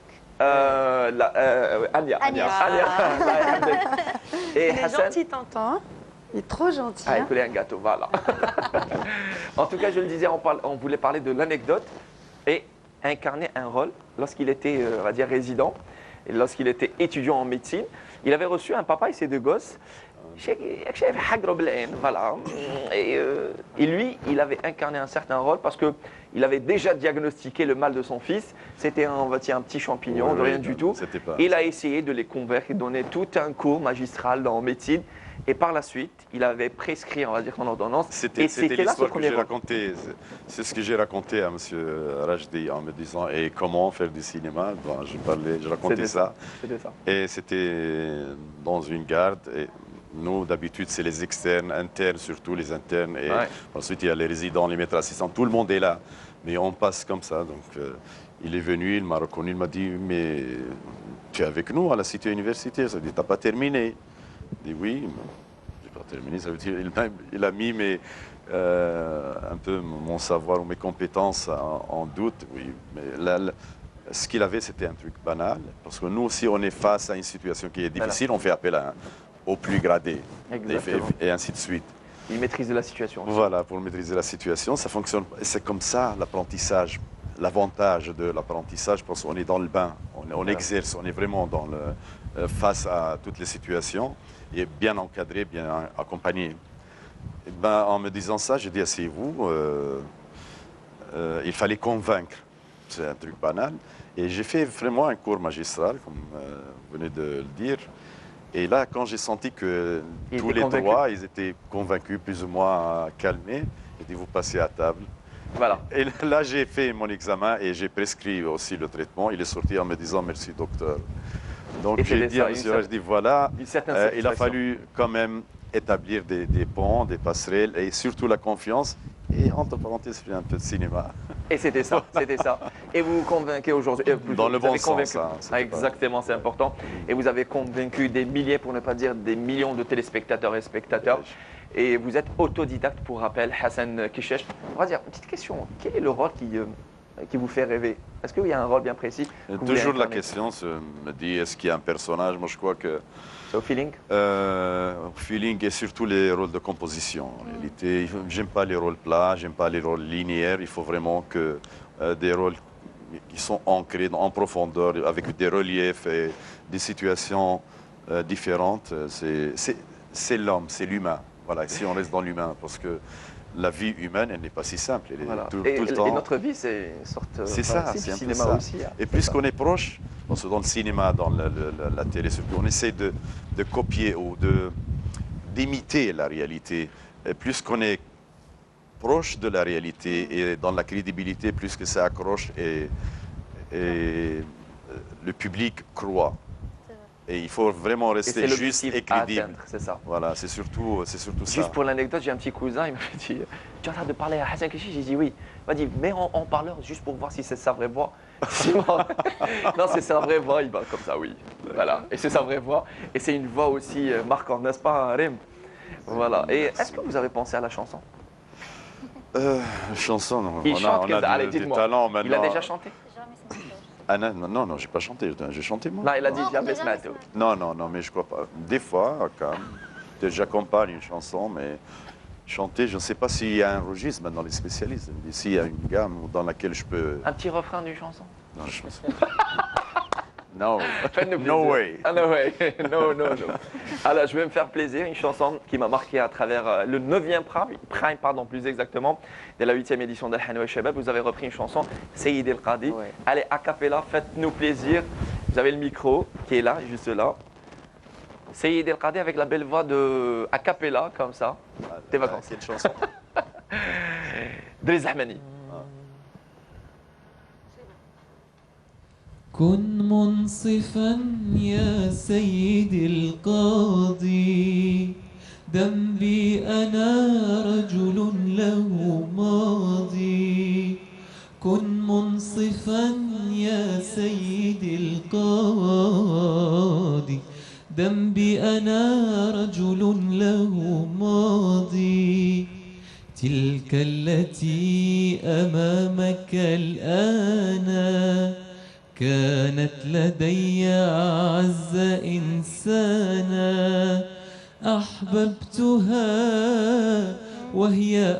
Ania. Ania. Allah yahfadek. Et Il est Hassan, gentil, tonton. Il est trop gentil. ah, il hein. coulait un gâteau, voilà. En tout cas, je le disais, on voulait parler de l'anecdote et incarner un rôle lorsqu'il était, on va dire, résident, et lorsqu'il était étudiant en médecine. Il avait reçu un papa et ses deux gosses. Voilà. Et lui, il avait incarné un certain rôle parce qu'il avait déjà diagnostiqué le mal de son fils. C'était un petit champignon, Oui, de rien oui, du tout. c'était pas- Il a essayé de les convaincre et donner tout un cours magistral en médecine. Et par la suite, il avait prescrit, on va dire, son ordonnance. C'était Et c'était là son l'histoire que premier j'ai rôle. racontée. C'est ce que j'ai raconté à M. Rajdi en me disant et comment faire du cinéma. Bon, je racontais C'était ça. C'était ça. Et c'était dans une garde. Et nous, d'habitude, c'est les externes, internes, surtout les internes. Et Ouais. ensuite, il y a les résidents, les maîtres assistants. Tout le monde est là. Mais on passe comme ça. Donc, il est venu, il m'a reconnu, il m'a dit mais tu es avec nous à la cité universitaire. Ça veut dire tu n'as pas terminé. Je dis oui, je n'ai pas terminé. Ça veut dire il a mis un peu mon savoir ou mes compétences en doute. Oui, mais ce qu'il avait, c'était un truc banal. Parce que nous aussi, on est face à une situation qui est difficile. On fait appel au plus gradé. Exactement. Et ainsi de suite. Il maîtrise la situation. Voilà, pour maîtriser la situation, ça fonctionne. C'est comme ça l'apprentissage. L'avantage de l'apprentissage, parce qu'on est dans le bain, on exerce, on est vraiment face à toutes les situations, et bien encadré, bien accompagné. Et ben, en me disant ça, j'ai dit, asseyez-vous, il fallait convaincre. C'est un truc banal. Et j'ai fait vraiment un cours magistral, comme vous venez de le dire. Et là, quand j'ai senti que Ils tous étaient les convaincus. trois, ils étaient convaincus, plus ou moins calmés, j'ai dit, vous passez à table. Voilà. Et là, j'ai fait mon examen et j'ai prescrit aussi le traitement. Il est sorti en me disant, merci docteur. Donc Et j'ai c'était dit ça, à une M. Rajdi, voilà, Une certaine il a satisfaction. fallu quand même établir des ponts, des passerelles et surtout la confiance. Et entre parenthèses, je fais un peu de cinéma. Et c'était ça, c'était ça. Et vous vous convainquez aujourd'hui. Dans le vous avez bon sens, convaincu- hein, c'était pas- Exactement, c'est important. Et vous avez convaincu des milliers, pour ne pas dire des millions de téléspectateurs et spectateurs. Et vous êtes autodidacte, pour rappel, Hassan Kishesh. On va dire, une petite question. Quel est le rôle qui vous fait rêver? Est-ce qu'il y a un rôle bien précis que vous voulez Toujours la incarner? question me dit, est-ce qu'il y a un personnage? Moi, je crois que C'est au feeling? feeling et surtout les rôles de composition. En réalité, j'aime pas les rôles plats, j'aime pas les rôles linéaires. Il faut vraiment que des rôles qui sont ancrés en profondeur, avec des reliefs et des situations différentes. C'est l'homme, c'est l'humain. Voilà, si on reste dans l'humain, parce que la vie humaine, elle n'est pas si simple. Elle est Voilà. tout Et, le temps. et notre vie, c'est une sorte C'est enfin, ça, si, c'est le un peu cinéma ça. aussi. Hein. Et puisqu'on est proche, parce que dans le cinéma, dans la télé surtout, on essaie de copier ou d'imiter la réalité. Et plus qu'on est proche de la réalité et dans la crédibilité, plus que ça accroche et le public croit. Et il faut vraiment Et rester c'est juste l'objectif et à crédible. atteindre, c'est ça. Voilà, c'est surtout ça. Juste pour l'anecdote, j'ai un petit cousin, il m'a dit tu es en train de parler à Hassan Kishesh? J'ai dit oui. Il m'a dit mets en parleur juste pour voir si c'est sa vraie voix. Non, c'est sa vraie voix. Il va comme ça, oui. Voilà. Et c'est sa vraie voix. Et c'est une voix aussi marquante, n'est-ce pas, Rim? Voilà. Et est-ce que vous avez pensé à la chanson? Chanson, non. Il chante, on a allez, des dites-moi. talents Il a maintenant. déjà chanté? Ah non, j'ai pas chanté. J'ai chanté moi. Non, il a dit jamais ce matin. Non, mais je crois pas. Des fois, quand même, j'accompagne une chanson, mais chanter, je ne sais pas s'il y a un registre maintenant, les spécialistes. S'il y a une gamme dans laquelle je peux. Un petit refrain d'une chanson? Non, je pense pas. No, Faites-nous no plaisir. way. Ah, no way. No. Alors, je vais me faire plaisir. Une chanson qui m'a marqué à travers le 9e prime, plus exactement, de la 8e édition d'Al Hanoua Shabab. Vous avez repris une chanson, Sayyid El Qadi. Ouais. Allez, a cappella, faites-nous plaisir. Vous avez le micro qui est là, juste là. Sayyid El Qadi avec la belle voix de a cappella, comme ça. Tes vacances. Quelle chanson? Driz Ahmani. كن منصفا يا سيدي القاضي ذنبي أنا رجل له ماضي كن منصفا يا سيدي القاضي ذنبي أنا رجل له ماضي تلك التي أمامك الآن كانت لدي أعز إنسانا أحببتها وهي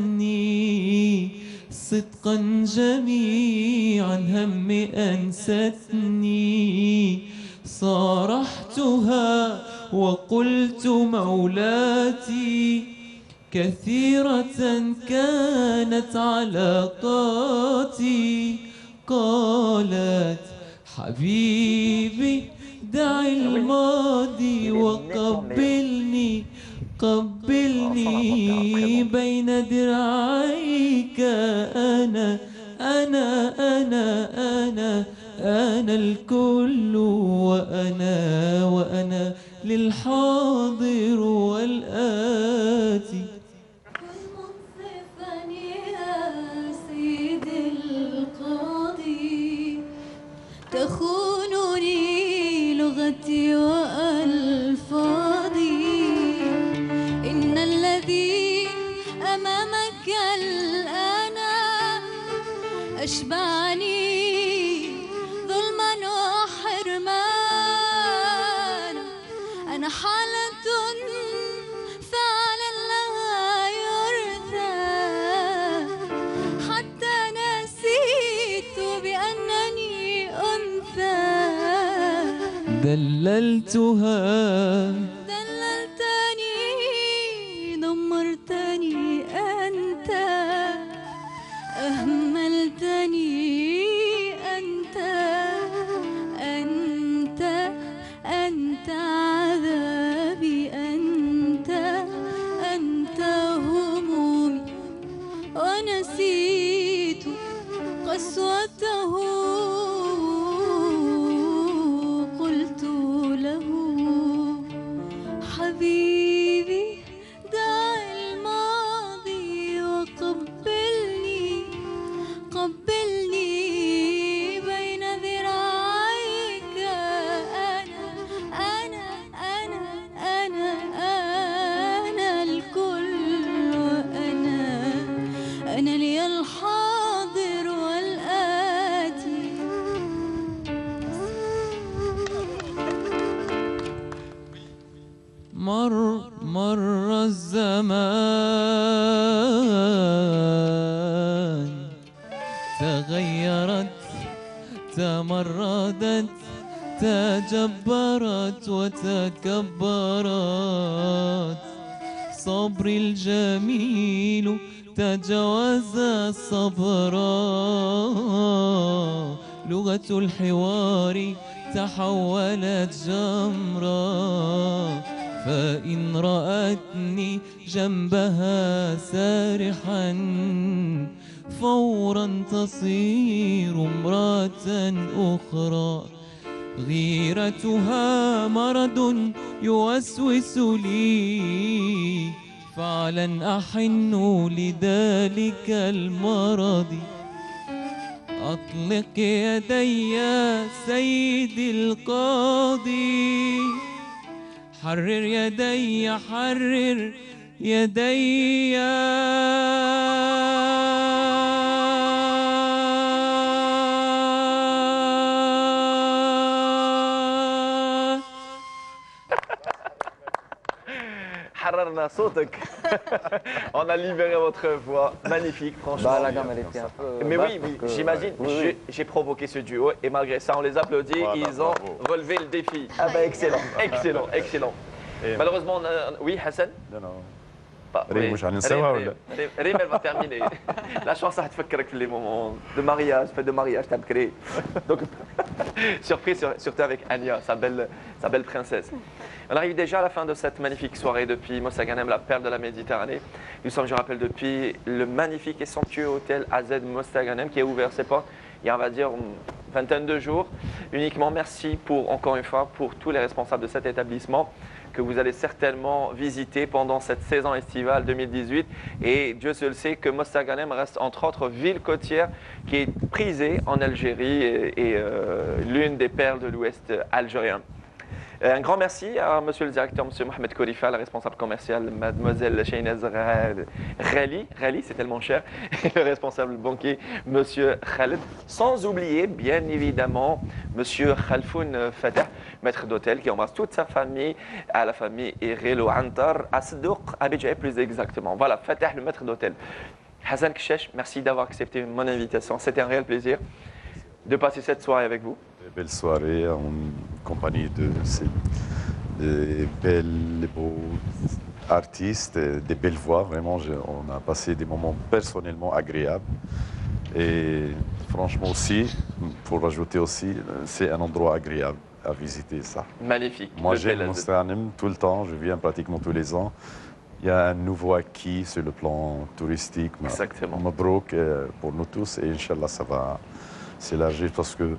أحبتني صدقا جميعا هم أنستني صارحتها وقلت مولاتي كثيرة كانت علاقاتي قالت حبيبي دع الماضي وقبلني قبلني بين درعيك أنا الكل وأنا للحاضر والآتي تخونني لغتي وألفاظي إن الذي أمامك الآن أشبعني ظلما وحرمان أنا حالة فعلا لها يرثى حتى نسيت بأنني أنثى دللتها دللتني دمرتني أنت أهملتني أنت عذابي أنت همومي ونسيت قسوته قبلني بين ذراعيك أنا الكل أنا لي الحاضر والآتي مر الزمان تغيرت تمردت تجبرت وتكبرت صبري الجميل تجاوز صبرا لغة الحوار تحولت جمرا فإن رأتني جنبها سارحا فورا تصير امرأة أخرى غيرتها مرض يوسوس لي فعلا أحن لذلك المرض أطلق يدي سيدي القاضي حرر يدي حرر يدي حررنا صوتك. On a libéré votre voix. Magnifique, franchement. Bah, la gamme, elle était un peu Mais basse oui, parce que- j'imagine, oui. j'ai provoqué ce duo et malgré ça, on les applaudit. Voilà, Ils ont bravo. relevé le défi. Ah bah excellent, excellent, excellent. Et- Malheureusement, oui, Hassan. Non, non. Pas- ريم oui. مش هننساها Rime, ولا؟ Rime, elle va terminer. La chance, ça va te faire les moments de mariage, fête de mariage, t'as créé. Donc, surprise surtout avec Anya, sa belle princesse. On arrive déjà à la fin de cette magnifique soirée depuis Mossaganem, la perle de la Méditerranée. Nous sommes, je rappelle, depuis le magnifique et somptueux hôtel AZ Mossaganem qui a ouvert ses portes il y a, on va dire, une vingtaine de jours. Uniquement merci pour, encore une fois, pour tous les responsables de cet établissement que vous allez certainement visiter pendant cette saison estivale 2018. Et Dieu seul sait que Mossaganem reste entre autres ville côtière qui est prisée en Algérie et l'une des perles de l'Ouest algérien. Un grand merci à monsieur le directeur, monsieur Mohamed Korifa, la responsable commerciale, mademoiselle Shainaz Rali, c'est tellement cher, et le responsable banquier, monsieur Khaled. Sans oublier, bien évidemment, monsieur Khalfoun Fatah, maître d'hôtel, qui embrasse toute sa famille, à la famille Iril Antar, à Sdouk, à Béjaï plus exactement. Voilà, Fatah, le maître d'hôtel. Hassan Kchesh, merci d'avoir accepté mon invitation. C'était un réel plaisir de passer cette soirée avec vous. Belle soirée en compagnie de ces des beaux artistes, des belles voix. Vraiment, on a passé des moments personnellement agréables. Et franchement aussi, pour rajouter aussi, c'est un endroit agréable à visiter ça. Magnifique. Moi, Le j'aime bel Mossaganem tout le temps. Je viens pratiquement tous les ans. Il y a un nouveau acquis sur le plan touristique. Exactement. Mabrouk pour nous tous. Et Inch'Allah, ça va s'élargir parce que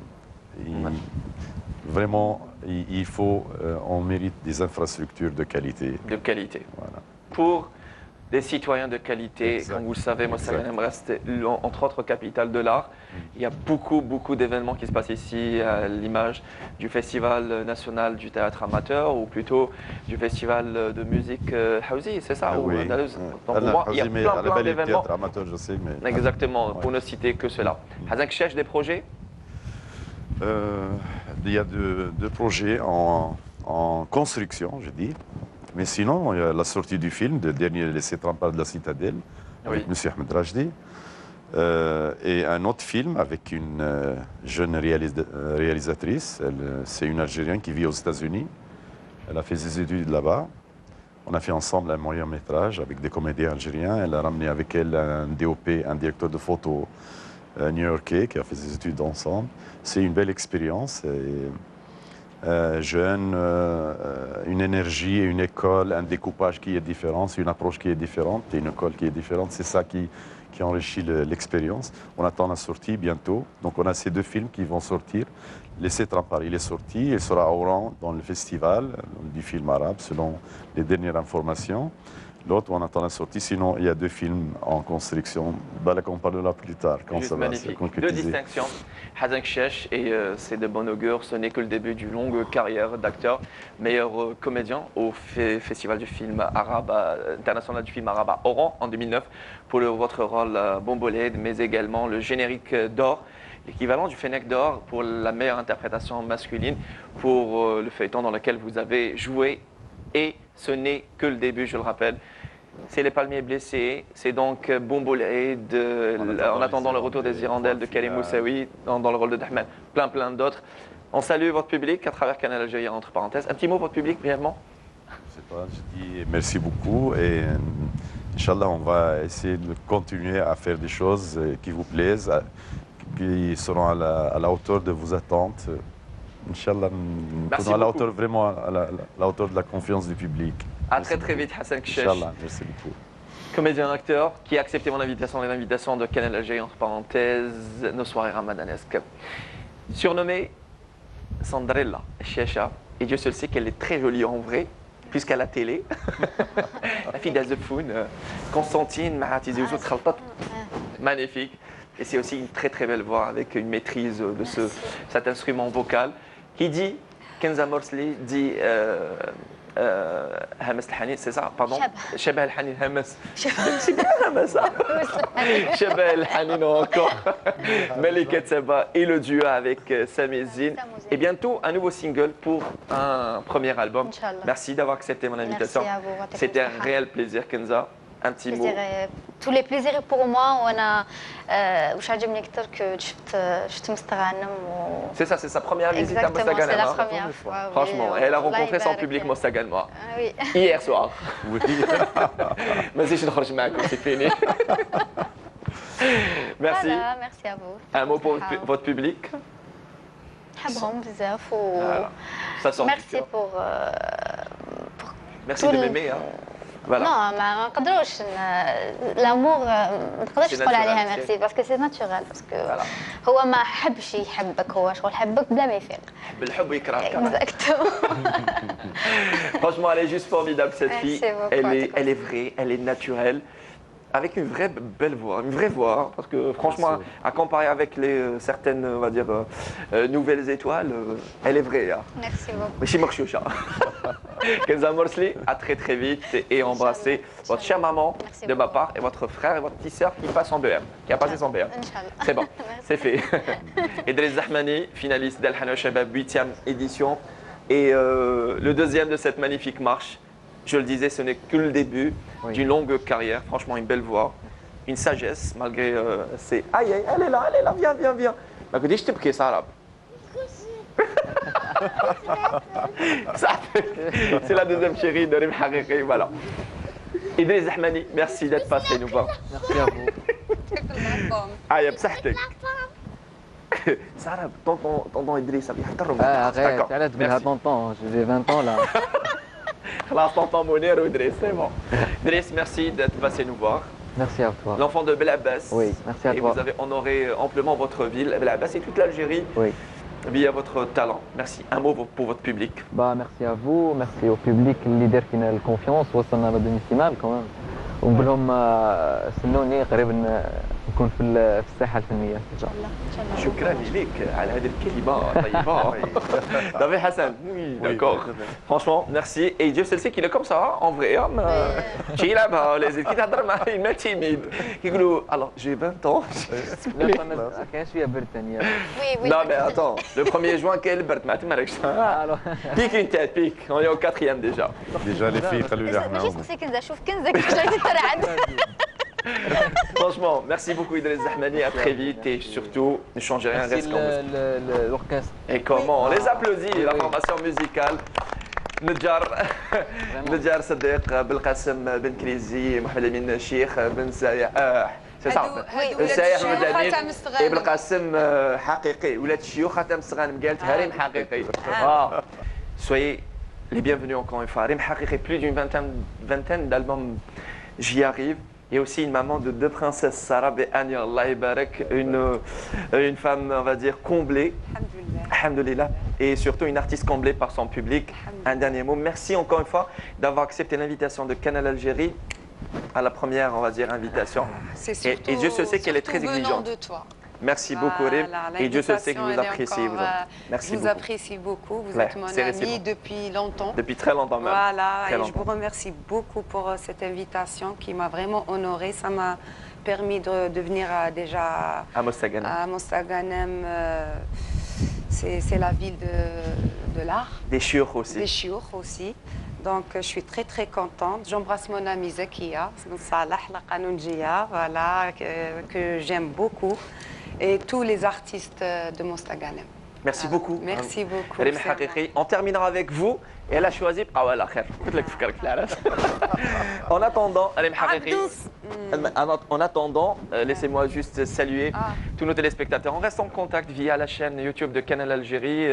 vraiment, il faut, on mérite des infrastructures de qualité. De qualité. Voilà. Pour des citoyens de qualité, Exact. comme vous le savez, Mossaganem Exact. reste entre autres capitale de l'art. Il y a beaucoup d'événements qui se passent ici, à l'image du Festival national du théâtre amateur ou plutôt du Festival de musique Hawzi, c'est ça Ah ou oui. andalouse. Donc, Allah, moi, il y a mais plein à la belle d'événements. théâtre amateur, je sais, mais... Exactement, pour Ouais. ne citer que cela. Hazan cherche des projets. Il y a deux projets en construction, je dis. Mais sinon, il y a la sortie du film, le dernier Laissez trempar de la Citadelle, avec Oui. M. Ahmed Rajdi. Et un autre film avec une jeune réalisatrice. C'est une Algérienne qui vit aux États-Unis. Elle a fait ses études là-bas. On a fait ensemble un moyen métrage avec des comédiens algériens. Elle a ramené avec elle un DOP, un directeur de photo new-yorkais qui a fait ses études ensemble. C'est une belle expérience. Jeune, une énergie, une école, un découpage qui est différent, c'est une approche qui est différente et une école qui est différente. C'est ça qui enrichit l'expérience. On attend la sortie bientôt. Donc on a ces deux films qui vont sortir. Laissez trempar, il est sorti. Il sera à Oran dans le festival du film arabe, selon les dernières informations. l'autre, on attend la sortie. Sinon, il y a 2 films en construction. Balak, on parlera plus tard, quand Juste ça va se magnifique. 2 concrétiser. distinctions. Hazan Kchesh, et c'est de bon augure, ce n'est que le début d'une longue carrière d'acteur. Meilleur comédien au Festival du film arabe, international du film arabe à Oran en 2009 pour votre rôle Bomboled, mais également le générique d'or, l'équivalent du Fennec d'or pour la meilleure interprétation masculine pour le feuilleton dans lequel vous avez joué. Et ce n'est que le début, je le rappelle. C'est les palmiers blessés, c'est donc Bomboled, en attendant le retour des Hirondelles de Karim Moussaoui dans le rôle de Dahman, plein d'autres. On salue votre public à travers Canal Algérie, entre parenthèses. Un petit mot, votre public, brièvement. Je sais pas, je dis merci beaucoup et Inch'Allah, on va essayer de continuer à faire des choses qui vous plaisent, qui seront à la hauteur de vos attentes. Inch'Allah, nous sommes à la hauteur, vraiment à la hauteur de la confiance du public. À très vite, Hazan Kchesh. Inch'Allah, merci beaucoup. Comédien, acteur, qui a accepté mon invitation et l'invitation de Canal Algérie, entre parenthèses, nos soirées ramadanesques. Surnommée Sandrella Chiacha, et Dieu seul sait qu'elle est très jolie en vrai, puisqu'à la télé, la fille d'Azefoun, Constantine Mahatizi Ouzout Khaltat, magnifique. Et c'est aussi une très belle voix avec une maîtrise de cet instrument vocal qui dit, Kenza Morsli dit Hamas al-Hanin, c'est ça, pardon? Shabah al-Hanin, Hamas. C'est bien Hamas, ça. Shabah al-Hanin encore. Malika Tsaba et le duo avec Samizine. Et bientôt un nouveau single pour un premier album. Merci d'avoir accepté mon invitation. C'était un réel plaisir, Kenza. Un petit mot. Tous les plaisirs pour moi. وش عجبني أكثر شفت مستغانم. C'est ça, c'est sa première visite à Mostaganem. C'est la première fois. Franchement, elle a rencontré son public Mostaganois. Oui. Hier soir. Oui. Mais si je ne rentre pas, c'est fini. Merci. Voilà, merci à vous. Un mot pour votre public. حبهم بزاف Ça sort merci pour merci de m'aimer. Voilà. Non, ما نقدروش l'amour ما نقدرش تقول عليها merci parce que c'est naturel parce que هو ما حبش يحبك هو شغل حبك بلا ما يفيق. بالحب يكرهك. Exactement. Franchement, elle est juste formidable cette fille. Elle est vraie, elle est naturelle. Avec une vraie belle voix, une vraie voix, parce que franchement, à comparer avec certaines, on va dire, nouvelles étoiles, elle est vraie. Merci beaucoup. Mais chez Marchoucha. Kenza Morsli, à très vite et embrassez votre chère maman de ma part et votre frère et votre petite sœur qui passe en BM, qui a passé son BM. C'est bon, c'est fait. Idriss Zahmani, finaliste d'Al Hana Shabab, 8e édition. Et le deuxième de cette magnifique marche. Je le disais, ce n'est que le début d'une longue carrière. Franchement, une belle voix, une sagesse, malgré ses... Aïe, elle est là, viens. Ma que dis-je t'es Sarab. C'est la deuxième chérie de Rim Haqiqi, voilà. Idriss Zahmani, merci d'être passé nous voir. Merci à vous. Aïe, bsahtek. Sarab, tonton Idriss, ça vient de arrête, arrête, tonton, j'ai 20 ans là. Tonton Mounir ou Idriss, c'est bon. Idriss, merci d'être passé nous voir. Merci à toi. L'enfant de Belabbas. Oui, merci à toi. Et vous avez honoré amplement votre ville, Belabbas et toute l'Algérie. Oui. Via votre talent. Merci. Un mot pour votre public. Merci à vous, merci au public, le leader qui a la confiance. وصلنا à la demi-finale quand même. ونقول لهم استنوني قريب نكون في الساحه الفنيه ان شاء الله. شكرا لك على هذه الكلمه طيبه. David Hassan. Oui, d'accord. Franchement, merci. Et Dieu sait qu'il est comme ça en vrai. Tu es là-bas, les équipes تهضر معاه, il est timide. يقولوا alors j'ai 20 ans. كان شويه برد ثاني. Non mais attends, le 1er juin quel برد ما تمركش. Pique une tête, pique. On est au 4e déjà. Déjà les filles قالوا لي احنا. ماشي تقصي كنزه شوف كنزه كيفاش غادي ترعد. Franchement, merci beaucoup Idriss Zahmani, à très vite et surtout ne changez rien, reste comme vous. L'orchestre. Et comment on les applaudit, la formation musicale. نجار صديق بالقاسم بن كريزي محمد امين الشيخ بن سايح سي صعب سايح مدني ابن القاسم حقيقي ولاد الشيوخ خاتم الصغانم قالت هريم حقيقي. Soyez les bienvenus encore une fois. Harim Haqiqi, plus d'une vingtaine d'albums, j'y arrive. Il y a aussi une maman de 2 princesses, Sarab et Anya, Allah Ibarak, une femme, on va dire, comblée. Alhamdulillah. et surtout une artiste comblée par son public. Un dernier mot. Merci encore une fois d'avoir accepté l'invitation de Canal Algérie à la première, on va dire, invitation. C'est surtout, et Dieu se sait qu'elle est très surtout venant exigeante. de toi. Merci beaucoup, Rib. Voilà, Et Dieu se sait que vous l'invitation, elle est appréciez. encore, Merci je vous beaucoup. apprécie beaucoup. Vous Ouais, êtes mon c'est ami réciproque. depuis longtemps. Depuis très longtemps même. Voilà, Très et je longtemps. vous remercie beaucoup pour cette invitation qui m'a vraiment honorée. Ça m'a permis de venir déjà À Mostaganem. à Mostaganem. C'est la ville de l'art, Des chiours aussi. des chiours aussi. Donc je suis très très contente. J'embrasse mon amie Zakia, Salah, la Qanounjia, voilà, que j'aime beaucoup. Et tous les artistes de Mostaganem. Merci Voilà. beaucoup. Merci beaucoup. Rib c'est moi. Haqiqi. On terminera avec vous. Et elle a choisi Qawal Akher. En attendant, Rib Haqiqi. En attendant, laissez-moi juste saluer tous nos téléspectateurs. On reste en contact via la chaîne YouTube de Canal Algérie,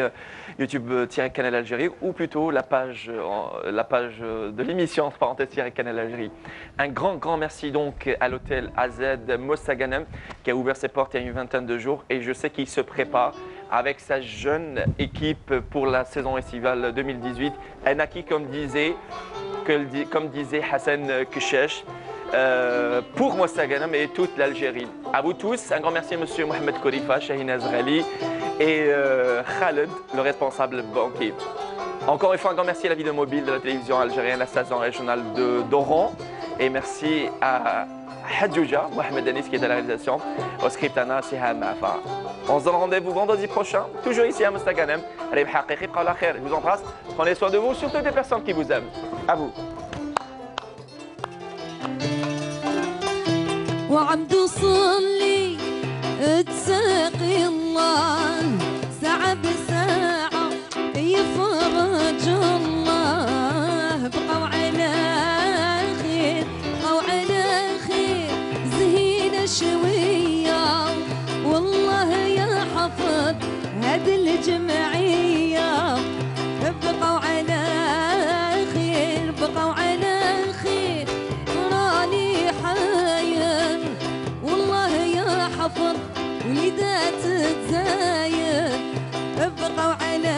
YouTube-Canal Algérie, ou plutôt la page de l'émission, entre parenthèses, Canal Algérie. Un grand merci donc à l'hôtel AZ Mostaganem qui a ouvert ses portes il y a une vingtaine de jours et je sais qu'il se prépare avec sa jeune équipe pour la saison estivale 2018. Un acquis, comme disait Hassan Kouchesh, pour Mostaganem et toute l'Algérie. À vous tous, un grand merci à M. Mohamed Korifa, Shahine Azrali et Khaled, le responsable banquier. Encore une fois, un grand merci à la vidéo mobile de la télévision algérienne, la station régionale d'Oran. Et merci à Hadjouja, Mohamed Anis qui est à la réalisation, au script Anna Siham Afa. On se donne rendez-vous vendredi prochain, toujours ici à Mostaganem. Rib Haqiqi, Qawla Khair. Je vous embrasse, prenez soin de vous, surtout des personnes qui vous aiment. À vous. وعبد صلي تساقي الله ساعة بساعة يفرج الله بقوا على خير بقوا على خير زهينا شوية والله يا حفظ هذه الجمعية بقوا على خير بقوا على خير راني حاير والله يا حفر وليدات تزاير بقوا على